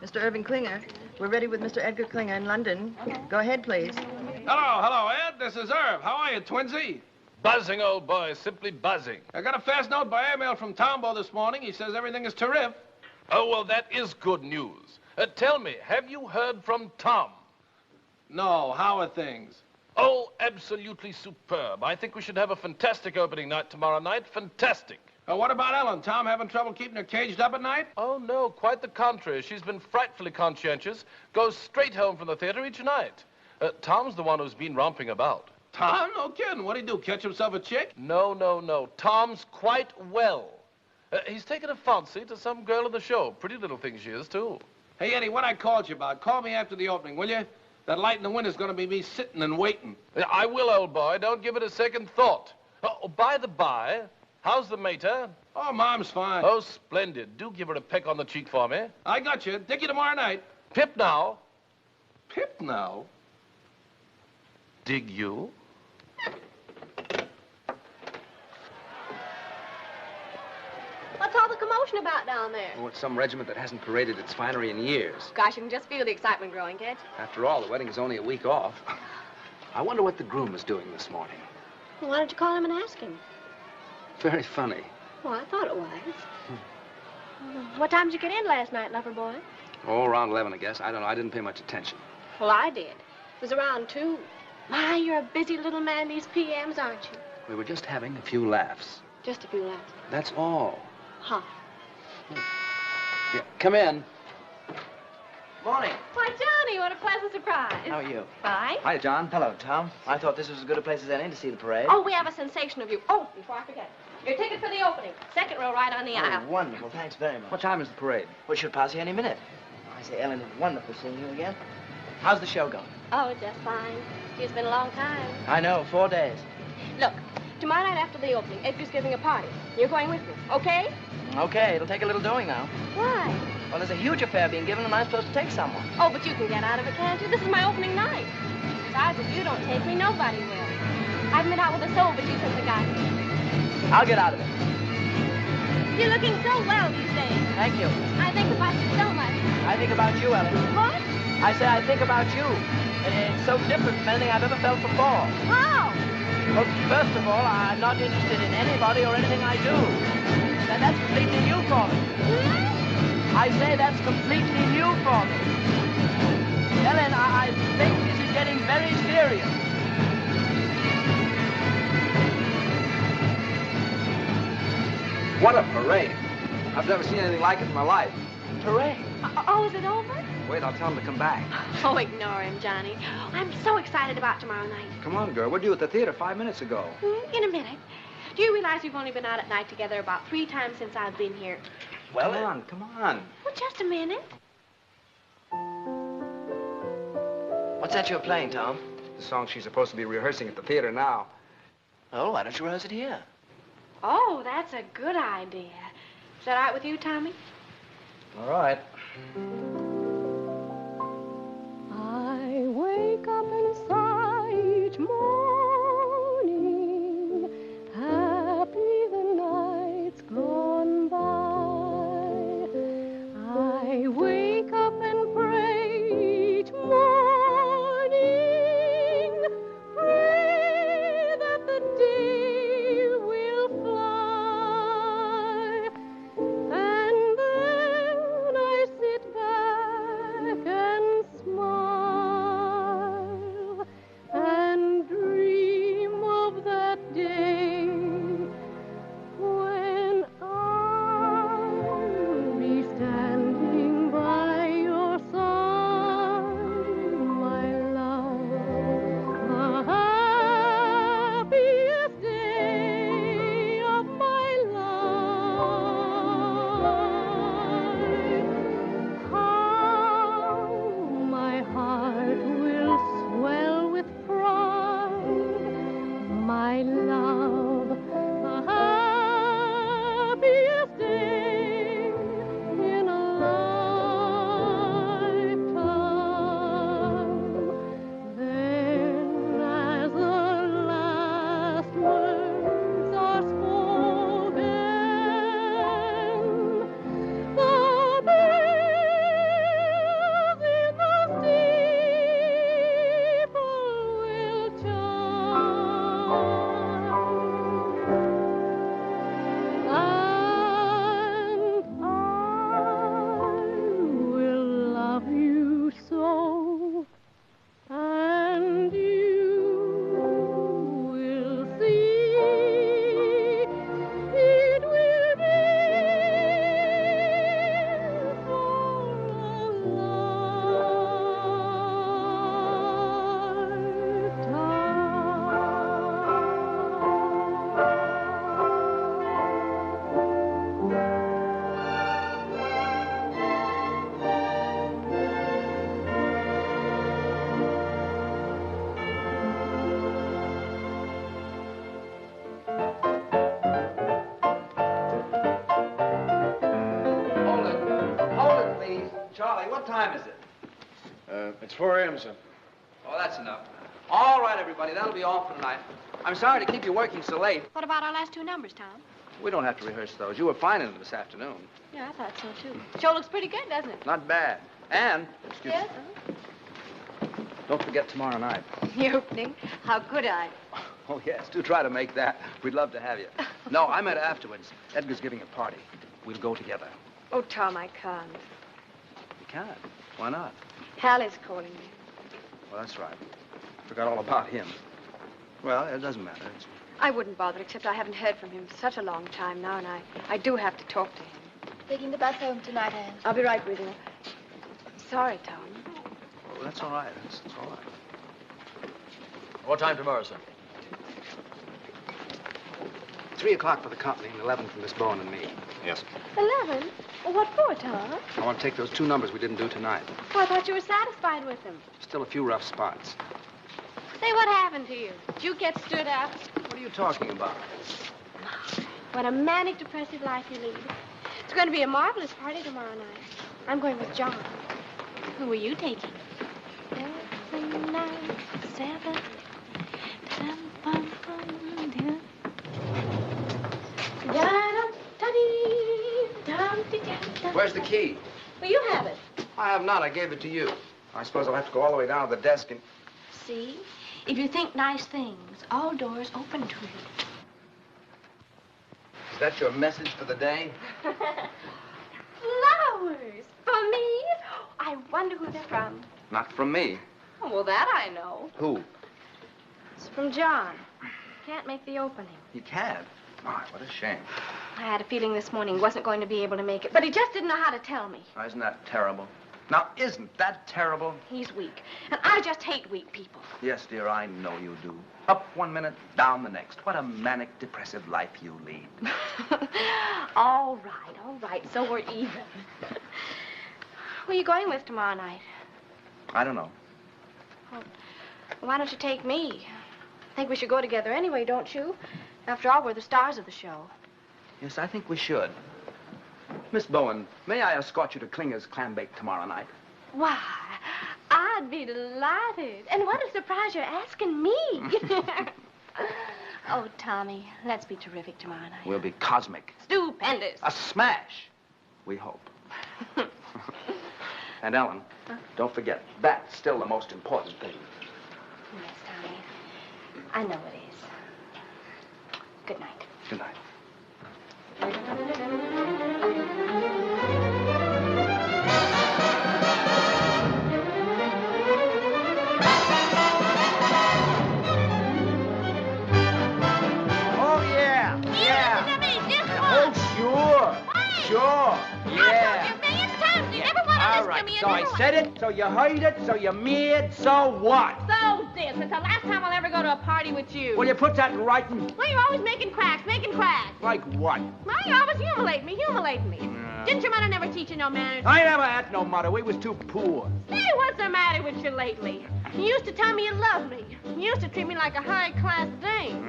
Mr. Irving Klinger. We're ready with Mr. Edgar Klinger in London. Go ahead, please.
Hello, Ed. This is Irv. How are you, Twinsy?
Buzzing, old boy, simply buzzing.
I got a fast note by airmail from Tombo this morning. He says everything is terrific.
Oh, well, that is good news. Tell me, have you heard from Tom?
No, how are things?
Oh, absolutely superb. I think we should have a fantastic opening night tomorrow night. Fantastic.
What about Ellen? Tom having trouble keeping her caged up at night?
Oh, no, quite the contrary. She's been frightfully conscientious. Goes straight home from the theater each night. Tom's the one who's been romping about.
Tom? No kidding. What'd he do, catch himself a chick?
No, no, no. Tom's quite well. He's taken a fancy to some girl in the show. Pretty little thing she is, too.
Hey, Eddie, what I called you about, call me after the opening, will you? That light in the window's gonna be me sitting and waiting.
I will, old boy. Don't give it a second thought. Oh, by the by, how's the mater?
Oh, Mom's fine.
Oh, splendid. Do give her a peck on the cheek for me.
I got you. Dick you tomorrow night.
Pip now.
Pip now?
Dig you?
What's all the commotion about down there?
Oh, it's some regiment that hasn't paraded its finery in years.
Gosh, you can just feel the excitement growing, can't you?
After all, the wedding is only a week off. I wonder what the groom was doing this morning.
Well, why don't you call him and ask him?
Very funny.
Well, I thought it was. What time did you get in last night, lover boy?
Oh, around 11, I guess. I don't know. I didn't pay much attention.
Well, I did. It was around 2. My, you're a busy little man these PMs, aren't you?
We were just having a few laughs.
Just a few laughs.
That's all.
Huh.
Yeah, come in.
Morning.
Why, Johnny, what a pleasant surprise.
How are you?
Fine.
Hi, John.
Hello, Tom. I thought this was as good a place as any to see the parade.
Oh, we have a sensation of you. Oh, before I forget. Your ticket for the opening. Second row right on the aisle.
Oh, wonderful. Thanks very much.
What time is the parade?
We should pass you any minute. I say, Ellen, it's wonderful seeing you again. How's the show going?
Oh, just fine. It's been a long time.
I know, 4 days.
Look, tomorrow night after the opening, Edgar's giving a party. You're going with me, okay?
Okay, it'll take a little doing now.
Why?
Well, there's a huge affair being given, and I'm supposed to take someone.
Oh, but you can get out of it, can't you? This is my opening night. Besides, if you don't take me, nobody will. I haven't been out with a soul but you since I got here.
I'll get out of it.
You're looking so well these days.
Thank you.
I think about you so much.
I think about you, Ellen.
What?
I say I think about you. And it's so different from anything I've ever felt before.
How?
Well, first of all, I'm not interested in anybody or anything I do. That's completely new for me. I say that's completely new for me. Ellen, I think this is getting very serious.
What a parade. I've never seen anything like it in my life.
Parade?
Oh, is it over?
Wait, I'll tell him to come back.
Oh, ignore him, Johnny. I'm so excited about tomorrow night.
Come on, girl. We're due at the theater 5 minutes ago.
In a minute. Do you realize we've only been out at night together about 3 times since I've been here?
Well, come on.
Well, just a minute.
What's that you're playing, Tom?
The song she's supposed to be rehearsing at the theater now.
Oh, why don't you rehearse it here?
Oh, that's a good idea. Is that all right with you, Tommy?
All right.
I wake up inside each morning, happy the night's gone by. I wake up and pray each morning, pray that the day will fly, and then I sit back
Charlie, what time is it?
It's 4 a.m., sir.
Oh, that's enough. All right, everybody, that'll be all for tonight. I'm sorry to keep you working so late.
What about our last two numbers, Tom?
We don't have to rehearse those. You were fine in them this afternoon.
Yeah, I thought so, too. Show looks pretty good, doesn't it?
Not bad. And, excuse
Yes?
me, don't forget tomorrow night.
The opening? How could I?
Oh, yes, do try to make that. We'd love to have you. No, I meant afterwards. Edgar's giving a party. We'll go together.
Oh, Tom, I can't.
You can't. Why not?
Hal is calling me.
Well, that's right. Forgot all about him. Well, it doesn't matter.
I wouldn't bother, except I haven't heard from him for such a long time now, and I do have to talk to him.
Taking the bus home tonight, Anne.
I'll be right with you. I'm sorry, Tom.
Oh, that's all right. That's all right.
What time tomorrow, sir?
3 o'clock for the company and 11 for Miss Bowen and me.
Yes.
11? Well, what for, Tom?
I want to take those 2 numbers we didn't do tonight.
Oh, I thought you were satisfied with them.
Still a few rough spots.
Say, what happened to you? Did you get stood up?
What are you talking about?
What a manic, depressive life you lead. It's going to be a marvelous party tomorrow night. I'm going with John. Who are you taking? 7, 9, 7, 7, 5, 2.
Where's the key?
Well, you have it.
I have not. I gave it to you. I suppose I'll have to go all the way down to the desk and...
See? If you think nice things, all doors open to you.
Is that your message for the day?
Flowers! For me? I wonder who they're from.
Not from me.
Oh, well, that I know.
Who?
It's from John. Can't make the opening.
You can't? My, what a shame.
I had a feeling this morning he wasn't going to be able to make it, but he just didn't know how to tell me.
Oh, isn't that terrible? Now, isn't that terrible?
He's weak, and I just hate weak people.
Yes, dear, I know you do. Up 1 minute, down the next. What a manic, depressive life you lead.
All right, so we're even. Who are you going with tomorrow night?
I don't know.
Well, why don't you take me? I think we should go together anyway, don't you? After all, we're the stars of the show.
Yes, I think we should. Miss Bowen, may I escort you to Klinger's clam bake tomorrow night?
Why, I'd be delighted. And what a surprise you're asking me. Oh, Tommy, let's be terrific tomorrow night.
We'll be cosmic.
Stupendous.
A smash, we hope. And Ellen, don't forget, that's still the most important thing.
Yes, Tommy. I know it is. Good night.
Good night.
Oh, yeah. Oh, sure. Yeah. All right, so I said it, so you heard it, so you meared, so what?
So this. It's the last time I'll ever go to a party with you.
Well, you put that in writing.
Well, you're always making cracks.
Like what?
Well, you always humiliating me. Didn't your mother never teach you no manners?
I never had no mother. We was too poor.
Hey, what's the matter with you lately? You used to tell me you loved me. You used to treat me like a high-class dame.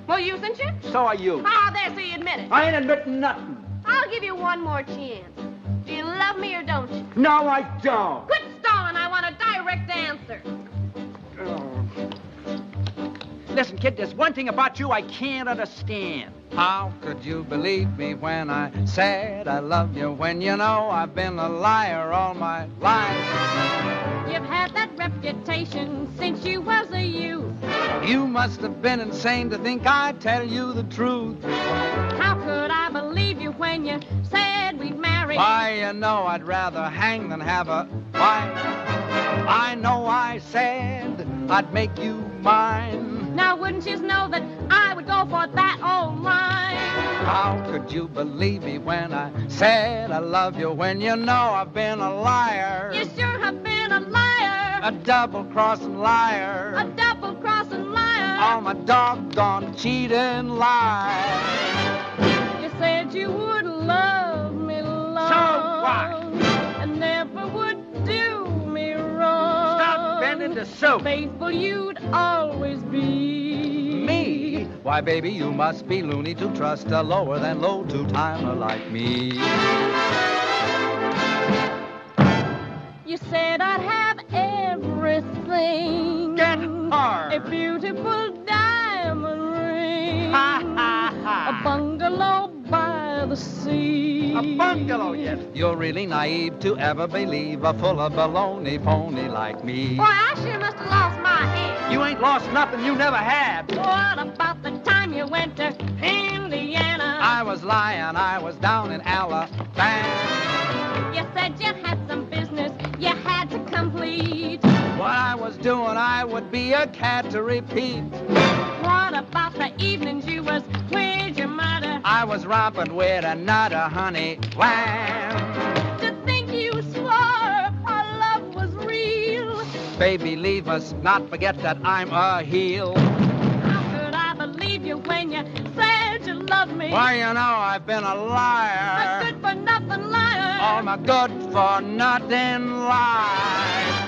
Well, usen't you?
So are you.
Oh, there, so you admit it.
I ain't admitting nothing.
I'll give you one more chance. Do you love me or don't you?
No, I don't.
Quit stalling. I want a direct answer.
Listen, kid, there's one thing about you I can't understand.
How could you believe me when I said I love you, when you know I've been a liar all my life?
You've had that reputation since you was a youth.
You must have been insane to think I'd tell you the truth.
How could I believe you when you said we'd marry?
Why, you know I'd rather hang than have a wife. I know I said I'd make you mine.
Now, wouldn't you know that I would go for that old line?
How could you believe me when I said I love you, when you know I've been a liar?
You sure have been a liar.
A double-crossing liar.
A double-crossing liar.
All my doggone cheating lies.
You said you would love me long.
So what?
And never would do me wrong.
Stop bending the soup.
Faithful you'd always be.
Me? Why, baby, you must be loony to trust a lower than low two-timer like me.
You said I'd have everything.
Get hard.
A beautiful diamond ring.
Ha, ha, ha.
A bungalow by the sea.
A bungalow, yes.
You're really naive to ever believe a full of baloney phony like me.
Boy, I sure must have lost my head.
You ain't lost nothing you never had.
What about the time you went to Indiana?
I was lying, I was down in Alabama.
You said you had some business you had to complete.
What I was doing, I would be a cat to repeat.
What about the evenings you was with your mother?
I was romping with another honey lamb.
To think you swore our love was real.
Baby, leave us, not forget that I'm a heel.
How could I believe you when you said you loved me?
Why, you know, I've been a liar.
A good-for-nothing liar.
All my good-for-nothing lies.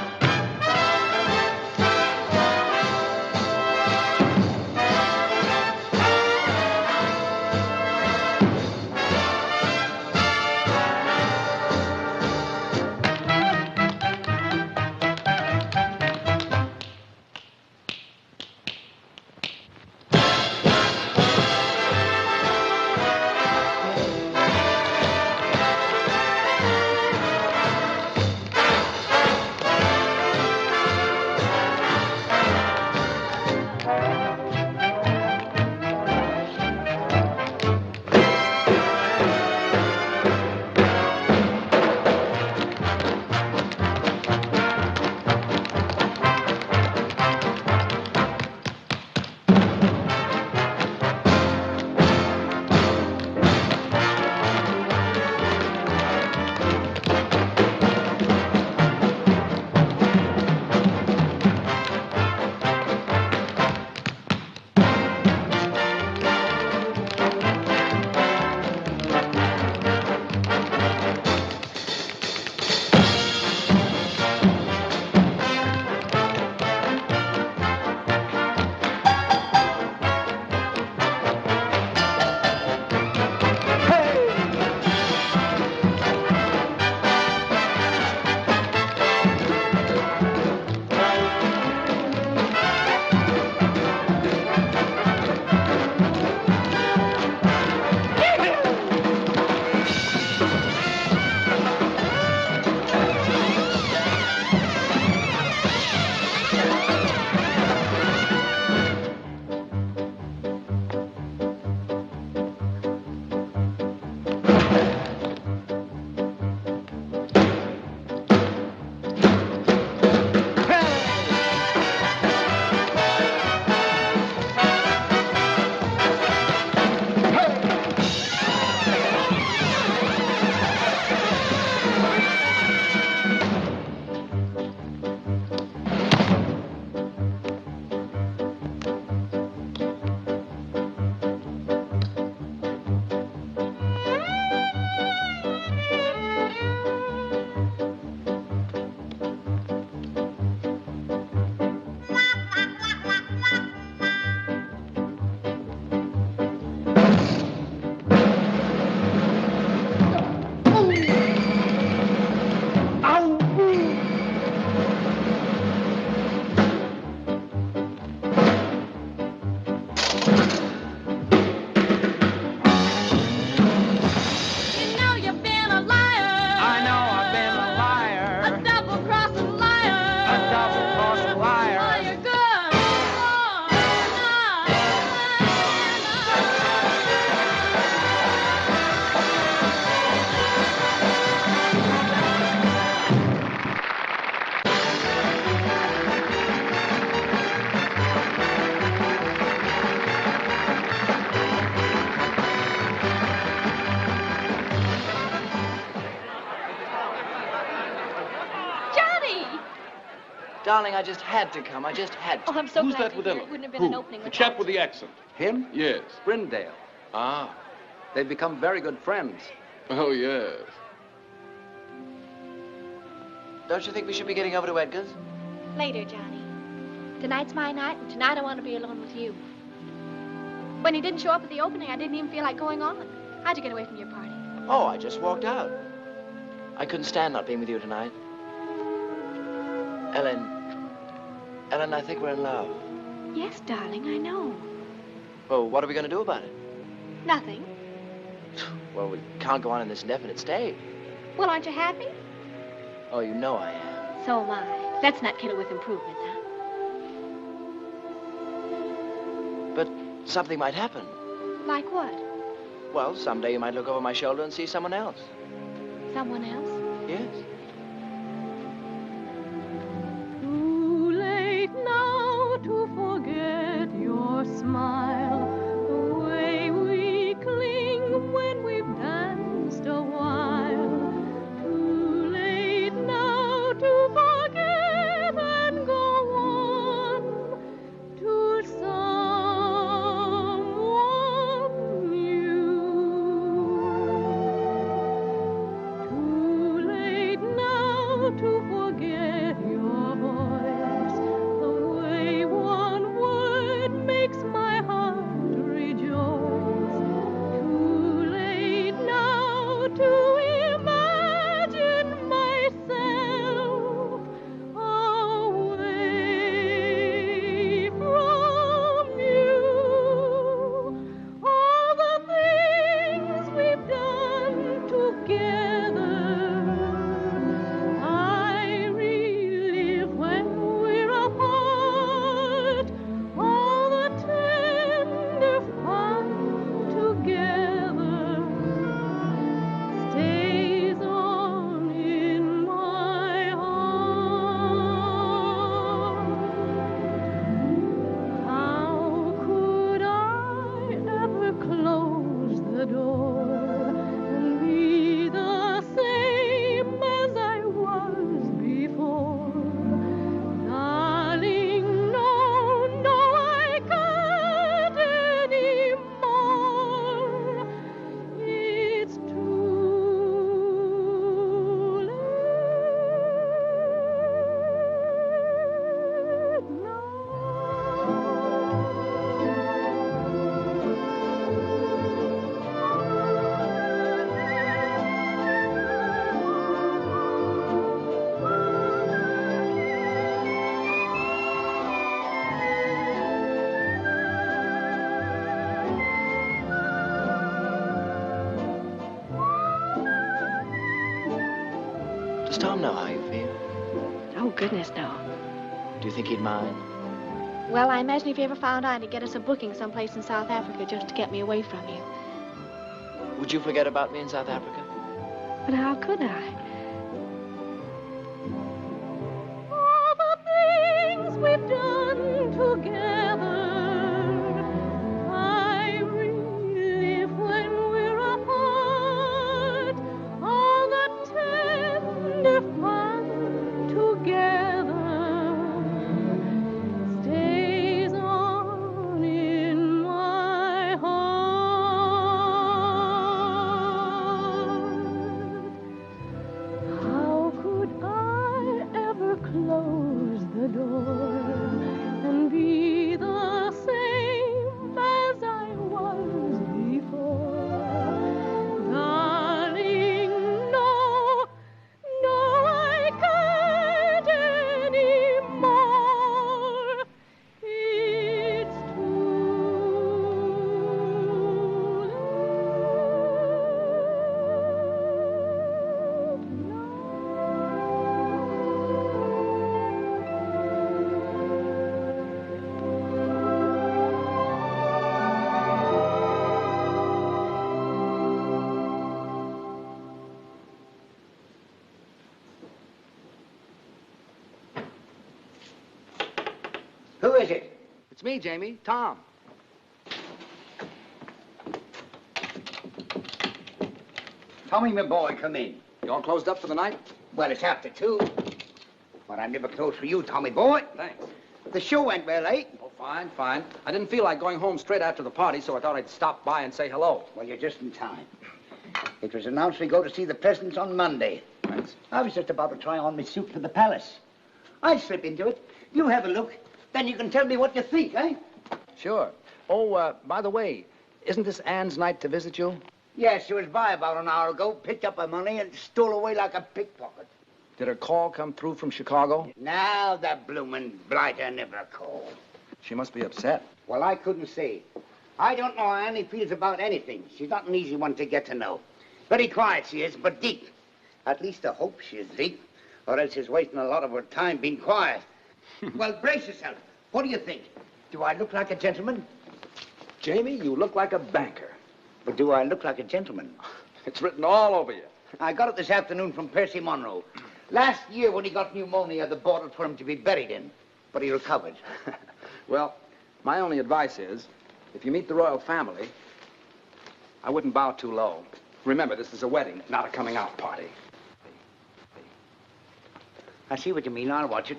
Darling, I just had to come. I just had to.
Oh, I'm so
Who's
glad
that
to
with
hear
Ella?
it wouldn't have been
Who?
an opening
The
without
chap with
you.
the accent.
Him?
Yes.
Brindale.
Ah.
They've become very good friends.
Oh, yes.
Don't you think we should be getting over to Edgar's?
Later, Johnny. Tonight's my night, and tonight I want to be alone with you. When he didn't show up at the opening, I didn't even feel like going on. How'd you get away from your party?
Oh, I just walked out. I couldn't stand not being with you tonight. Ellen, I think we're in love.
Yes, darling, I know.
Well, what are we going to do about it?
Nothing.
Well, we can't go on in this indefinite state.
Well, aren't you happy?
Oh, you know I am.
So am I. Let's not kid it with improvements, huh?
But something might happen.
Like what?
Well, someday you might look over my shoulder and see someone else.
Someone else?
Yes.
Too late now to forget your smile, the way we cling when we've danced a while. Too late now to forget and go on to someone new. Too late now to forget your voice, the way one word makes my heart rejoice. Too late now to imagine myself away from you. All the things we've done together, I relive when we're apart. All the tender fun together stays on in my heart. How could I ever close the door and be the same as I was before? Darling, no, no, I can't anymore. It's too late now.
Does Tom know how you feel?
Oh, goodness, no.
Do you think he'd mind?
Well, I imagine if he ever found out, he'd get us a booking someplace in South Africa just to get me away from you.
Would you forget about me in South Africa?
But how could I?
All the things we've done together, I relive when we're apart. All the tender fun together stays on in my heart. How could I ever close the door and be the same as I was before? Darling, no, no, I can't anymore. It's
Who is it?
It's me, Jamie. Tom.
Tommy, my boy, come in.
You all closed up for the night?
Well, it's after 2. But I'm never close for you, Tommy boy.
Thanks.
The show went well, eh?
Oh, fine, fine. I didn't feel like going home straight after the party, so I thought I'd stop by and say hello.
Well, you're just in time. It was announced we go to see the presidents on Monday.
Thanks.
I was just about to try on my suit for the palace. I'll slip into it. You have a look. Then you can tell me what you think, eh?
Sure. Oh, by the way, isn't this Anne's night to visit you?
Yes, she was by about an hour ago, picked up her money, and stole away like a pickpocket.
Did her call come through from Chicago?
Now the bloomin' blighter never called.
She must be upset.
Well, I couldn't say. I don't know how Annie feels about anything. She's not an easy one to get to know. Very quiet she is, but deep. At least I hope she is deep, or else she's wasting a lot of her time being quiet. Well, brace yourself. What do you think? Do I look like a gentleman?
Jamie, you look like a banker.
But do I look like a gentleman?
It's written all over you.
I got it this afternoon from Percy Monroe. Last year when he got pneumonia, they bought it for him to be buried in. But he recovered.
Well, my only advice is, if you meet the royal family, I wouldn't bow too low. Remember, this is a wedding, not a coming out party.
I see what you mean. I'll watch it.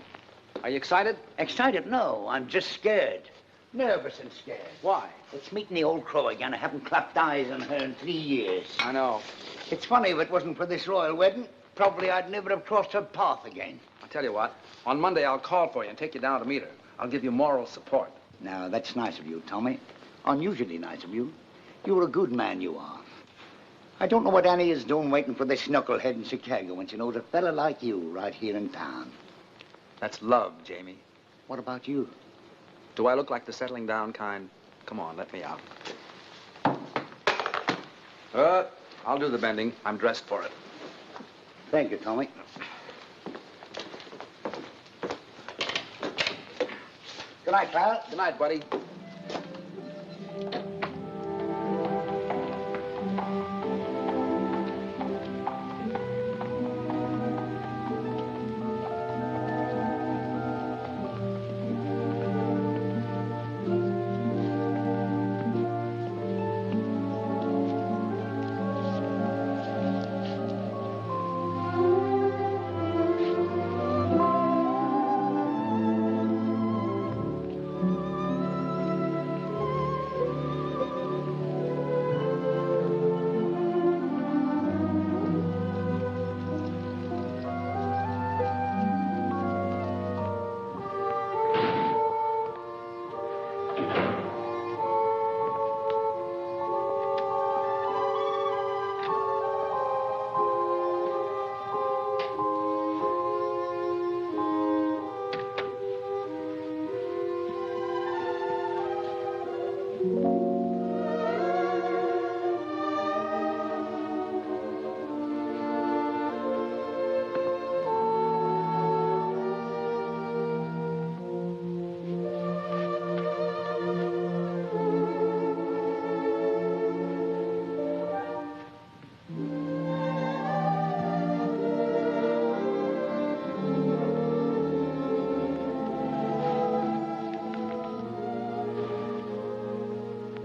Are you excited?
Excited? No, I'm just scared. Nervous and scared.
Why?
It's meeting the old crow again. I haven't clapped eyes on her in 3 years.
I know.
It's funny, if it wasn't for this royal wedding, probably I'd never have crossed her path again.
I'll tell you what. On Monday, I'll call for you and take you down to meet her. I'll give you moral support.
Now, that's nice of you, Tommy. Unusually nice of you. You're a good man, you are. I don't know what Annie is doing waiting for this knucklehead in Chicago when she knows a fella like you right here in town.
That's love, Jamie.
What about you?
Do I look like the settling down kind? Come on, let me out. I'll do the bending. I'm dressed for it.
Thank you, Tommy. Good night, pal.
Good night, buddy.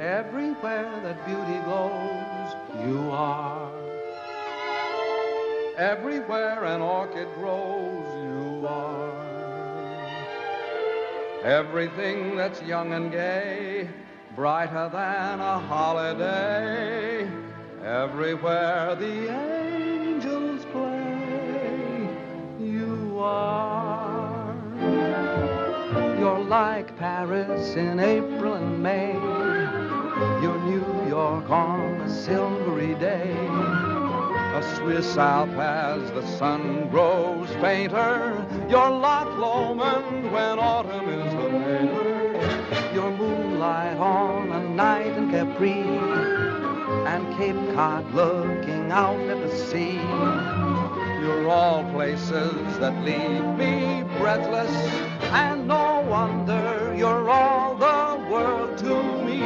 Everywhere that beauty glows, you are. Everywhere an orchid grows, you are. Everything that's young and gay, brighter than a holiday. Everywhere the angels play, you are. You're like Paris in April and May. You're New York on a silvery day. A Swiss Alp as the sun grows fainter. You're Loch Lomond when autumn is the mater. You're moonlight on a night in Capri, and Cape Cod looking out at the sea. You're all places that leave me breathless, and no wonder you're all the world to me.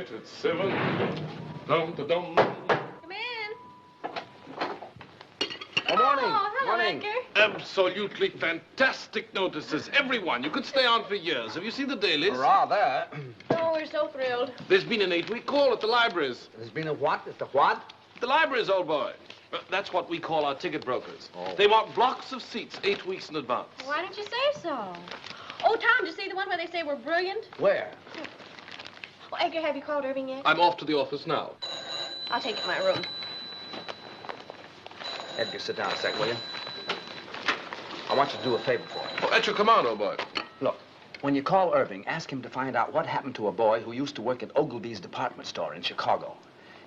right, it's 7. Dum-da-dum.
Come in.
Good morning.
Oh, hello,
Morning.
Edgar.
Absolutely fantastic notices. Everyone. You could stay on for years. Have you seen the dailies?
Rather.
Oh, we're so thrilled.
There's been an 8-week call at the libraries.
There's been a what? At the what?
The libraries, old boy. That's what we call our ticket brokers.
Oh.
They want blocks of seats 8 weeks in advance.
Why didn't you say so? Oh, Tom, did you see the one where they say we're brilliant?
Where?
Oh, Edgar, have you called Irving yet?
I'm off to the office now.
I'll take you to my room.
Edgar, sit down a sec, will you? I want you to do a favor for me.
Oh, at your command, old boy.
Look, when you call Irving, ask him to find out what happened to a boy who used to work at Ogilvy's department store in Chicago.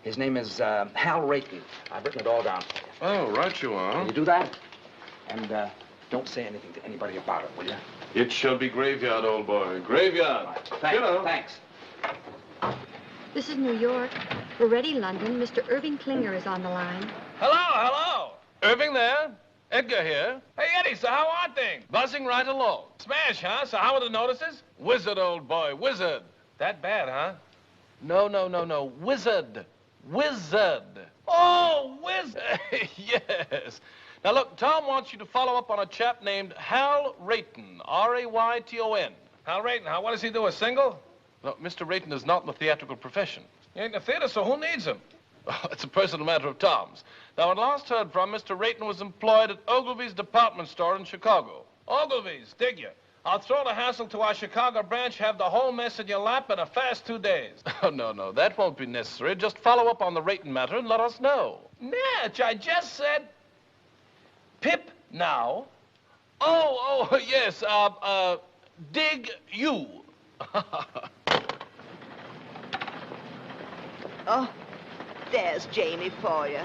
His name is Hal Rayton. I've written it all down for you.
Oh, right you are.
Can you do that? And don't say anything to anybody about it, will you?
It shall be graveyard, old boy. Graveyard.
Right. Thanks. Thanks.
This is New York. We're ready, London. Mr. Irving Klinger is on the line.
Hello. Irving there? Edgar here. Hey, Eddie, so how are things? Buzzing right along. Smash, huh? So how are the notices? Wizard, old boy, wizard. That bad, huh? No. Wizard. Wizard. Oh, wizard. Yes. Now, look, Tom wants you to follow up on a chap named Hal Rayton, R-A-Y-T-O-N. Hal Rayton, what does he do, a single? No, Mr. Rayton is not in the theatrical profession. He ain't in the theater, so who needs him? Oh, it's a personal matter of Tom's. Now, when last heard from, Mr. Rayton was employed at Ogilvy's department store in Chicago. Ogilvy's, dig you? I'll throw the hassle to our Chicago branch, have the whole mess in your lap in a fast 2 days. Oh, no, that won't be necessary. Just follow up on the Rayton matter and let us know. Natch, I just said... Pip now. Oh, yes, dig you.
Oh, there's Jamie for you.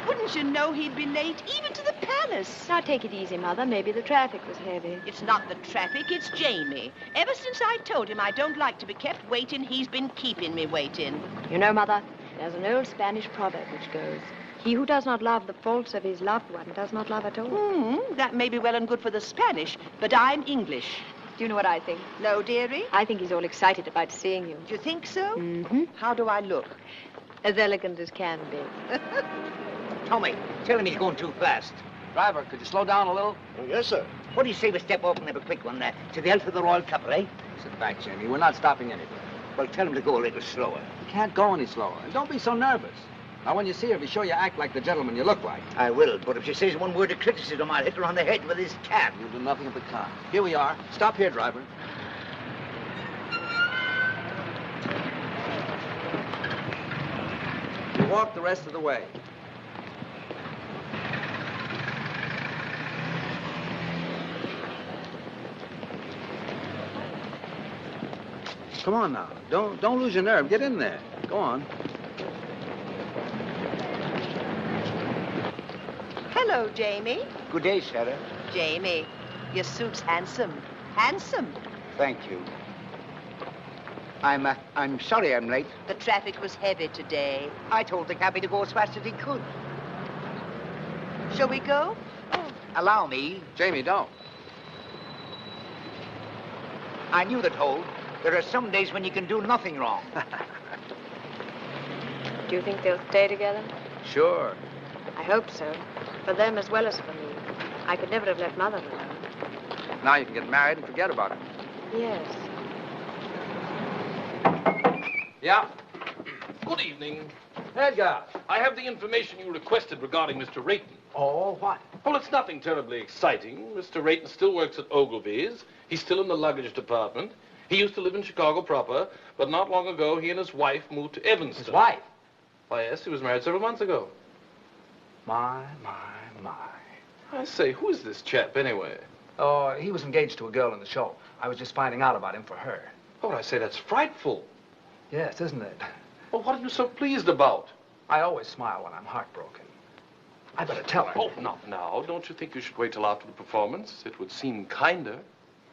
Wouldn't you know he'd be late, even to the palace?
Now, take it easy, Mother. Maybe the traffic was heavy.
It's not the traffic, it's Jamie. Ever since I told him I don't like to be kept waiting, he's been keeping me waiting.
You know, Mother, there's an old Spanish proverb which goes, he who does not love the faults of his loved one does not love at all.
That may be well and good for the Spanish, but I'm English.
Do you know what I think?
No, dearie?
I think he's all excited about seeing you.
Do you think so?
Mm-hmm.
How do I look?
As elegant as can be.
Tommy, tell him he's going too fast.
Driver, could you slow down a little?
Oh, yes, sir.
What do you say we step off and have a quick one to the health of the Royal Couple, eh?
Sit back, Jamie. We're not stopping anywhere.
Well, tell him to go a little slower.
You can't go any slower. And don't be so nervous. Now, when you see her, be sure you act like the gentleman you look like.
I will, but if she says one word of criticism, I'll hit her on the head with this cat.
You'll do nothing of the kind. Here we are. Stop here, driver. You walk the rest of the way. Come on now. Don't lose your nerve. Get in there. Go on.
Hello, Jamie.
Good day, Sarah.
Jamie, your suit's handsome. Handsome.
Thank you. I'm sorry I'm late.
The traffic was heavy today.
I told the cabby to go as fast as he could.
Shall we go?
Allow me.
Jamie, don't.
I knew the toll. There are some days when you can do nothing wrong.
Do you think they'll stay together?
Sure.
I hope so. For them as well as for me. I could never have left Mother alone.
Now you can get married and forget about it.
Yes.
Yeah?
Good evening.
Edgar.
I have the information you requested regarding Mr. Rayton.
Oh, what?
Well, it's nothing terribly exciting. Mr. Rayton still works at Ogilvy's. He's still in the luggage department. He used to live in Chicago proper, but not long ago, he and his wife moved to Evanston.
His wife?
Why, yes, he was married several months ago.
My.
I say, who is this chap, anyway?
Oh, he was engaged to a girl in the show. I was just finding out about him for her.
Oh, I say, that's frightful.
Yes, isn't it?
Well, what are you so pleased about?
I always smile when I'm heartbroken. I better tell her.
Oh, not now. Don't you think you should wait till after the performance? It would seem kinder.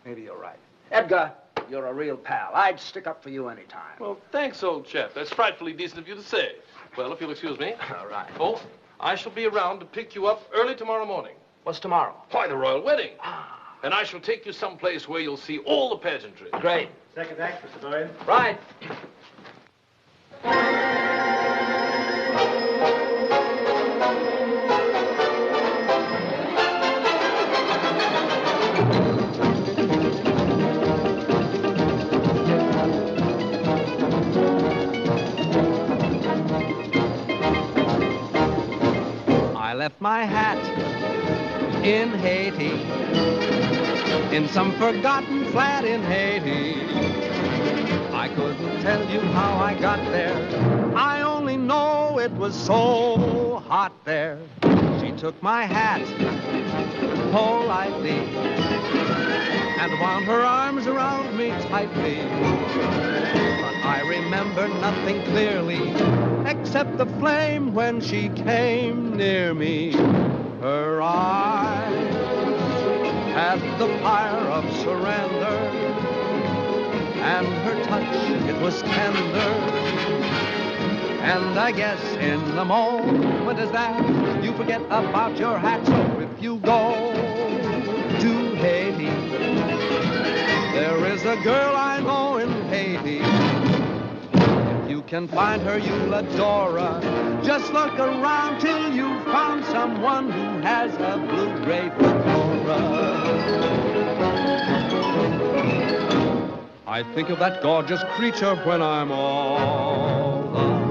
Maybe you're right. Edgar, you're a real pal. I'd stick up for you any time.
Well, thanks, old chap. That's frightfully decent of you to say. Well, if you'll excuse me.
All right.
Oh, I shall be around to pick you up early tomorrow morning.
What's tomorrow?
Why, the royal wedding. And I shall take you someplace where you'll see all the pageantry.
Great.
Second act, Mr. Boyd.
Right.
I left my hat in Haiti, in some forgotten flat in Haiti. I couldn't tell you how I got there. I only know it was so hot there. She took my hat politely and wound her arms around me tightly. But I remember nothing clearly except the flame when she came near me. Her eyes had the fire of surrender, and her touch, it was tender. And I guess in the moment as that, you forget about your hat. So if you go to Haiti, there is a girl I know in Haiti. If you can find her, you'll adore her. Just look around till you found someone who has a blue-gray fedora. I think of that gorgeous creature when I'm all alone.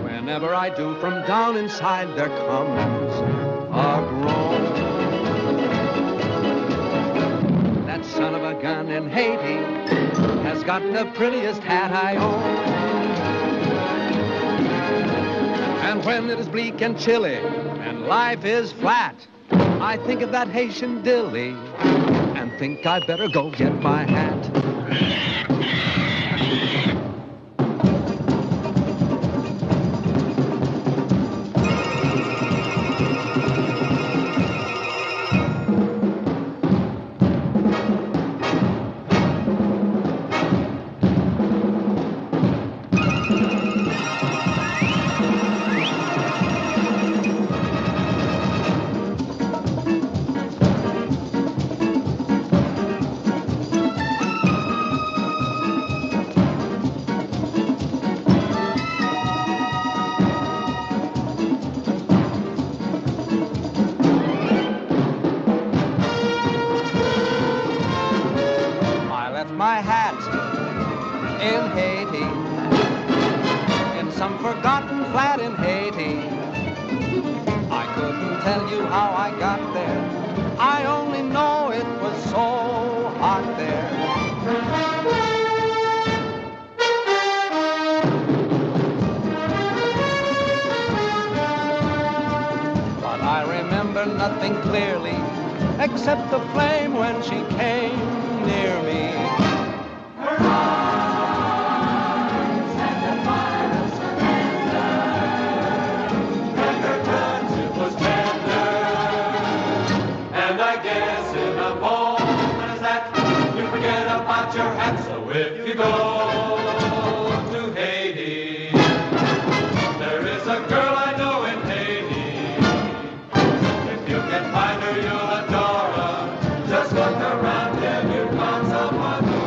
Whenever I do, from down inside there comes a groan. That son of a gun in Haiti has got the prettiest hat I own. And when it is bleak and chilly and life is flat, I think of that Haitian dilly and think I'd better go get my hat. My hat in Haiti, in some forgotten flat in Haiti. I couldn't tell you how I got there. I only know it was so hot there. But I remember nothing clearly except the flame when she came near me.
Your hat, so if you go to Haiti, there is a girl I know in Haiti. If you can find her, you'll adore her. Just look around and you'll find someone who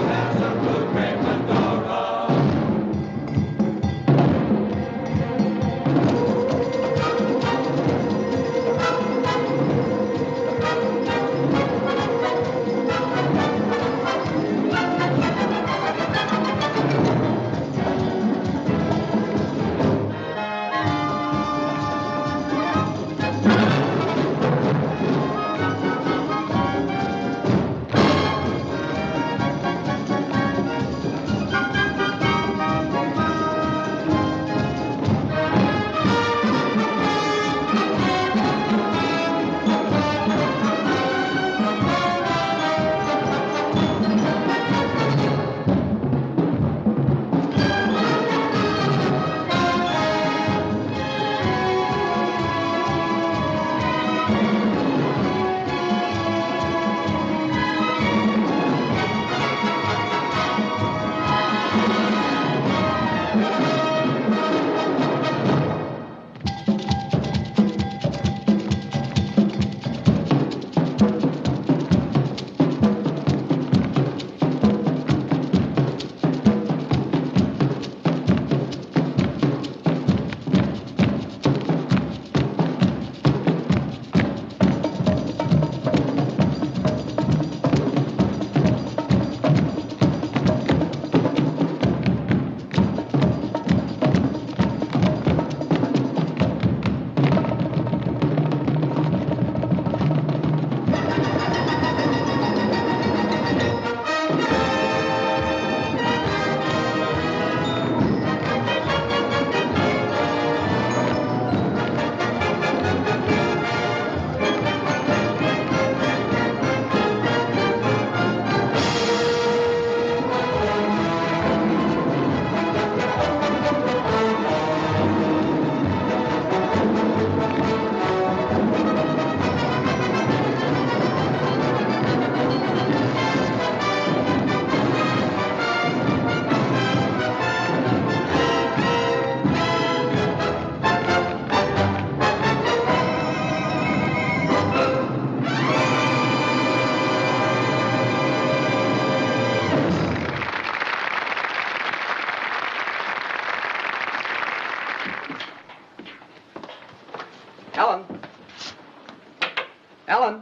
Ellen,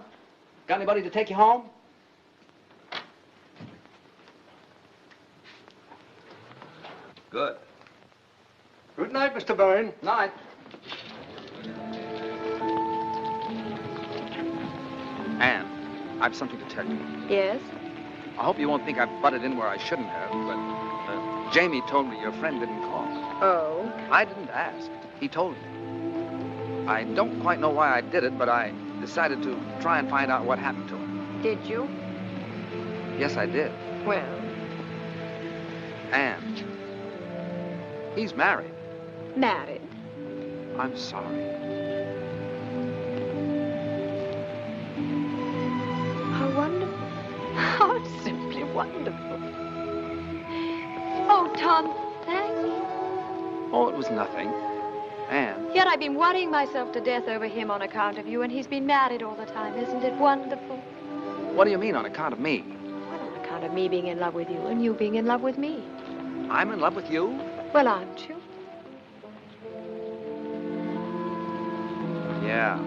got anybody to take you home? Good.
Good night, Mr. Byrne.
Night. Anne, I've something to tell you.
Yes?
I hope you won't think I've butted in where I shouldn't have, but Jamie told me your friend didn't call.
Oh?
I didn't ask. He told me. I don't quite know why I did it, but I decided to try and find out what happened to him.
Did you?
Yes, I did.
Well?
Anne, he's married.
Married?
I'm sorry.
How wonderful. How simply wonderful. Oh, Tom, thanks.
Oh, it was nothing. Anne.
Yet I've been worrying myself to death over him on account of you, and he's been married all the time. Isn't it wonderful?
What do you mean, on account of me?
Well, on account of me being in love with you and you being in love with me.
I'm in love with you?
Well, aren't you?
Yeah.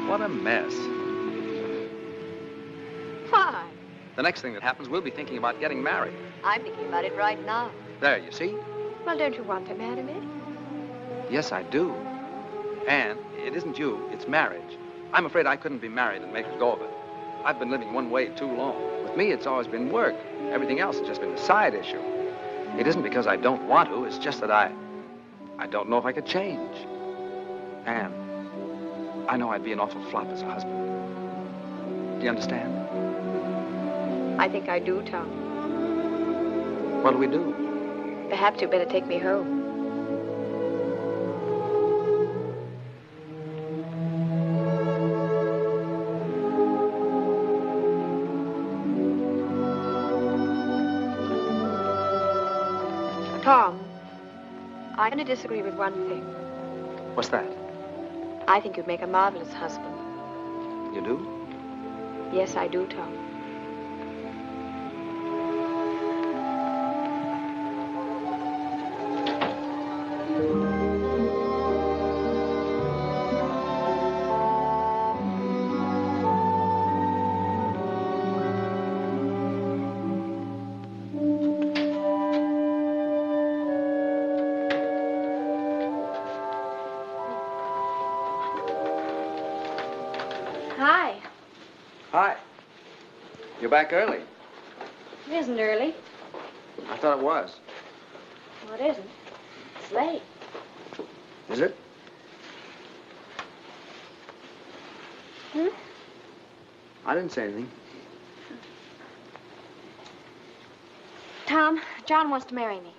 What a mess.
Why?
The next thing that happens, we'll be thinking about getting married.
I'm thinking about it right now.
There, you see?
Well, don't you want to marry me?
Yes, I do. Anne, it isn't you, it's marriage. I'm afraid I couldn't be married and make a go of it. I've been living one way too long. With me, it's always been work. Everything else has just been a side issue. It isn't because I don't want to, it's just that I don't know if I could change. Anne, I know I'd be an awful flop as a husband. Do you understand?
I think I do, Tom.
What do we do?
Perhaps you'd better take me home. Tom, I'm going to disagree with one thing.
What's that?
I think you'd make a marvelous husband.
You do?
Yes, I do, Tom.
Hi.
Hi. You're back early.
It isn't early.
I thought it was.
Well, it isn't. It's late.
Is it?
Hmm?
I didn't say anything.
Tom, John wants to marry me.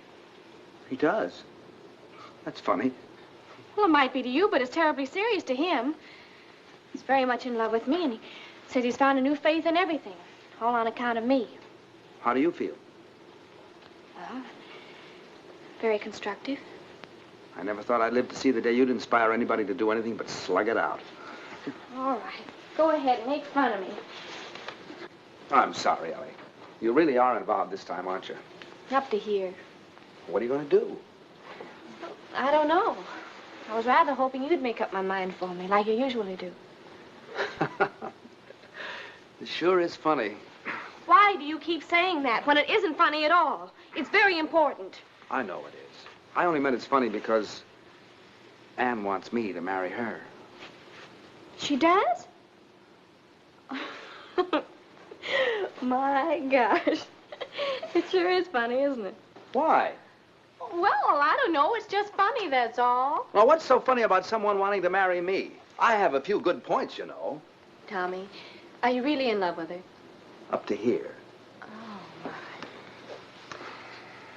He does. That's funny.
Well, it might be to you, but it's terribly serious to him. He's very much in love with me, and he says he's found a new faith in everything, all on account of me.
How do you feel?
Well, very constructive.
I never thought I'd live to see the day you'd inspire anybody to do anything but slug it out.
All right. Go ahead and make fun of me.
I'm sorry, Ellie. You really are involved this time, aren't you?
Up to here.
What are you going to do?
I don't know. I was rather hoping you'd make up my mind for me, like you usually do.
It sure is funny.
Why do you keep saying that when it isn't funny at all? It's very important.
I know it is. I only meant it's funny because Anne wants me to marry her.
She does? My gosh. It sure is funny, isn't it?
Why?
Well, I don't know. It's just funny, that's all.
Well, what's so funny about someone wanting to marry me? I have a few good points, you know.
Tommy, are you really in love with her?
Up to here.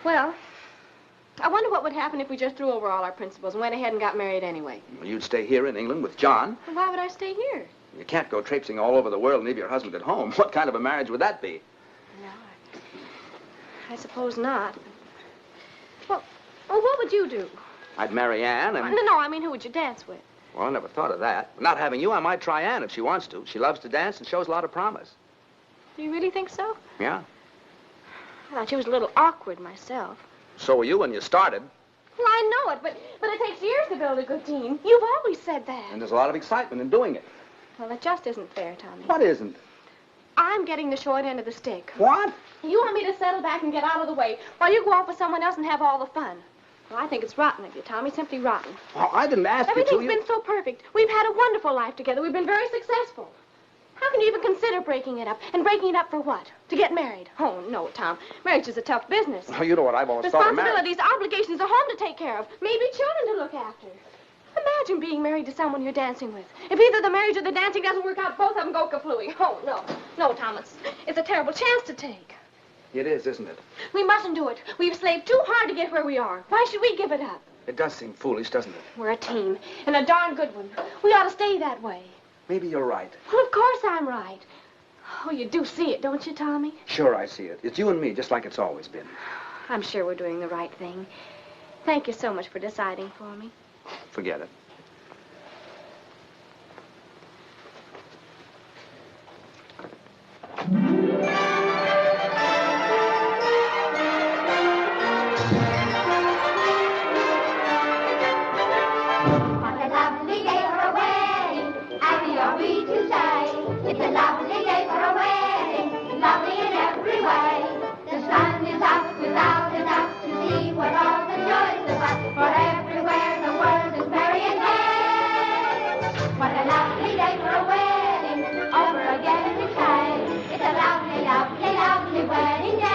Well, I wonder what would happen if we just threw over all our principles and went ahead and got married anyway.
Well, you'd stay here in England with John.
Well, why would I stay here?
You can't go traipsing all over the world and leave your husband at home. What kind of a marriage would that be?
No, I suppose not. Well, what would you do?
I'd marry Anne and...
No, I mean, who would you dance with?
Well, I never thought of that. Not having you, I might try Anne if she wants to. She loves to dance and shows a lot of promise.
Do you really think so?
Yeah.
I thought she was a little awkward myself.
So were you when you started.
Well, I know it, but it takes years to build a good team. You've always said that.
And there's a lot of excitement in doing it.
Well, it just isn't fair, Tommy.
What isn't?
I'm getting the short end of the stick.
What?
You want me to settle back and get out of the way while you go off with someone else and have all the fun. Well, I think it's rotten of you, Tommy, simply rotten.
Well, I didn't ask you to.
Everything's been so perfect. We've had a wonderful life together. We've been very successful. How can you even consider breaking it up? And breaking it up for what? To get married? Oh, no, Tom. Marriage is a tough business.
Well, you know what I've always thought of marriage.
Responsibilities, obligations, a home to take care of. Maybe children to look after. Imagine being married to someone you're dancing with. If either the marriage or the dancing doesn't work out, both of them go kaflooey. Oh, no. No, Thomas. It's a terrible chance to take.
It is, isn't it?
We mustn't do it. We've slaved too hard to get where we are. Why should we give it up?
It does seem foolish, doesn't it?
We're a team, and a darn good one. We ought to stay that way.
Maybe you're right.
Well, of course I'm right. Oh, you do see it, don't you, Tommy?
Sure, I see it. It's you and me, just like it's always been.
I'm sure we're doing the right thing. Thank you so much for deciding for me.
Forget it.
What a lovely day for a wedding. Happy are we to say. It's a lovely day for a wedding. Lovely in every way. The sun is out without a doubt to see what all the joys about. For everywhere the world is merry and gay. What a lovely day for a wedding. Over again we say. It's a lovely, lovely, lovely wedding day.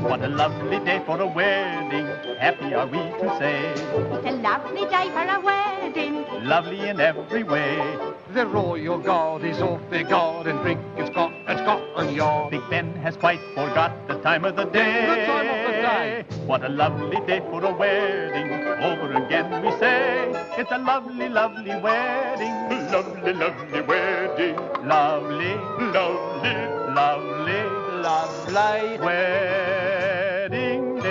What a lovely day for a wedding, happy are we to say.
It's a lovely day for a wedding.
Lovely in every way.
The royal guard is off their guard and drink is Scotland Yard.
Big Ben has quite forgot the time of the day.
The time of the day.
What a lovely day for a wedding, over again we say. It's a lovely, lovely wedding. Lovely, lovely wedding. Lovely, lovely, lovely, lovely wedding day.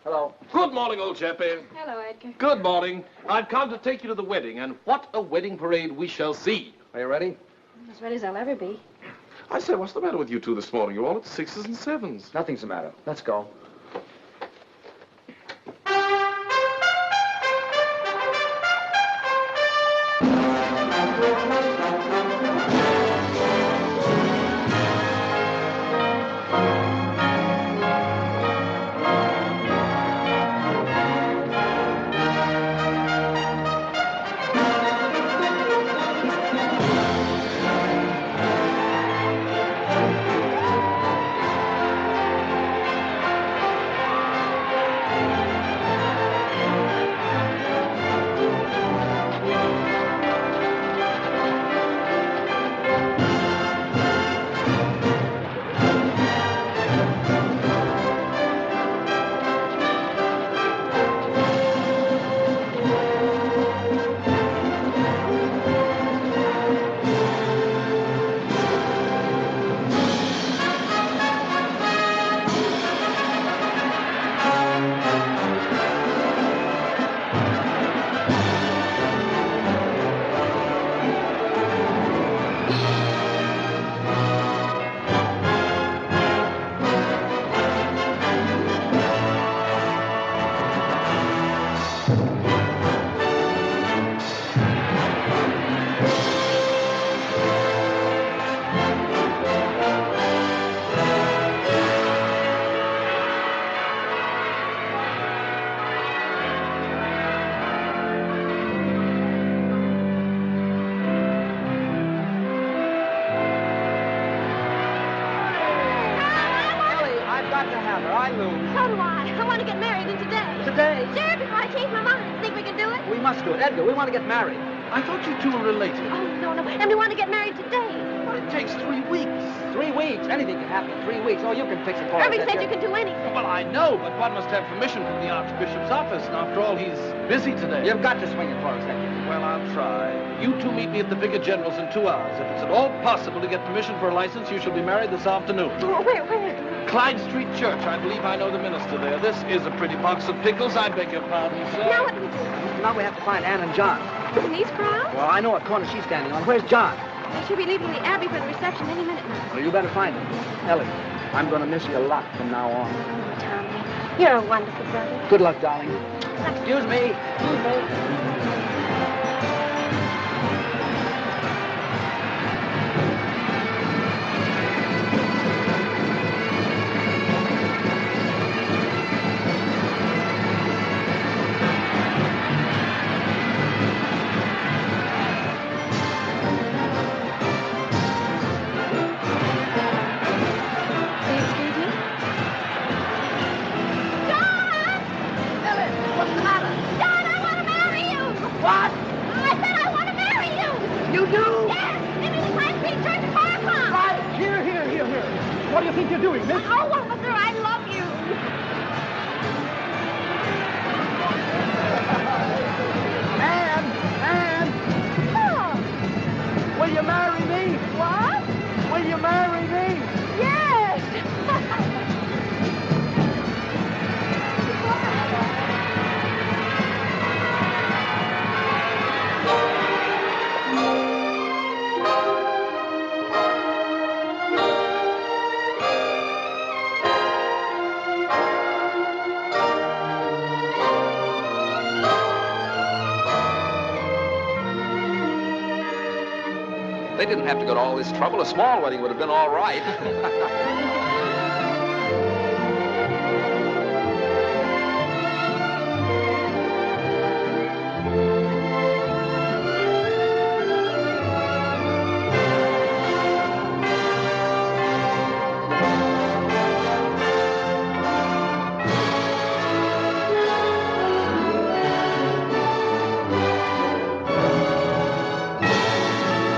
Hello. Good morning, old chappie.
Hello, Edgar.
Good morning. I've come to take you to the wedding, and what a wedding parade we shall see.
Are you ready?
As ready as I'll ever be.
I say, what's the matter with you two this morning? You're all at 6s and 7s.
Nothing's the matter. Let's go. I lose.
So do I. I want to get married in today.
Today?
Sure, before I change my mind. Think we can do it?
We must do it. Edgar, we want to get married.
I thought you two were related.
Oh, no. And we want to get married today.
Well, it takes 3 weeks.
3 weeks? Anything can happen in 3 weeks. Oh, you can fix it for us.
Irving said you can do anything.
Well, I know, but one must have permission from the Archbishop's office. And after all, he's busy today.
You've got to swing it for us, Edgar.
Well, I'll try. You two meet me at the Vicar General's in 2 hours. If it's at all possible to get permission for a license, you shall be married this afternoon.
Oh, where?
Clyde Street Church. I believe I know the minister there. This is a pretty box of pickles. I beg your pardon, sir.
Now what do we do?
Now we have to find Ann and John.
In these crowds?
Well, I know what corner she's standing on. Where's John?
They should be leaving the Abbey for the reception any minute now.
Well, you better find him. Ellie, I'm going to miss you a lot from now on.
Tommy, you're a wonderful brother.
Good luck, darling. Excuse me. Excuse me.
What? I said I want to marry you.
You do?
Yes. Give me the Grand Prix Church car club.
Right. Here. What do you think you're doing, miss?
Oh, officer, I love you.
Anne!
Oh.
Will you marry me?
What?
Will you marry me?
Yes.
They didn't have to go to all this trouble. A small wedding would have been all right.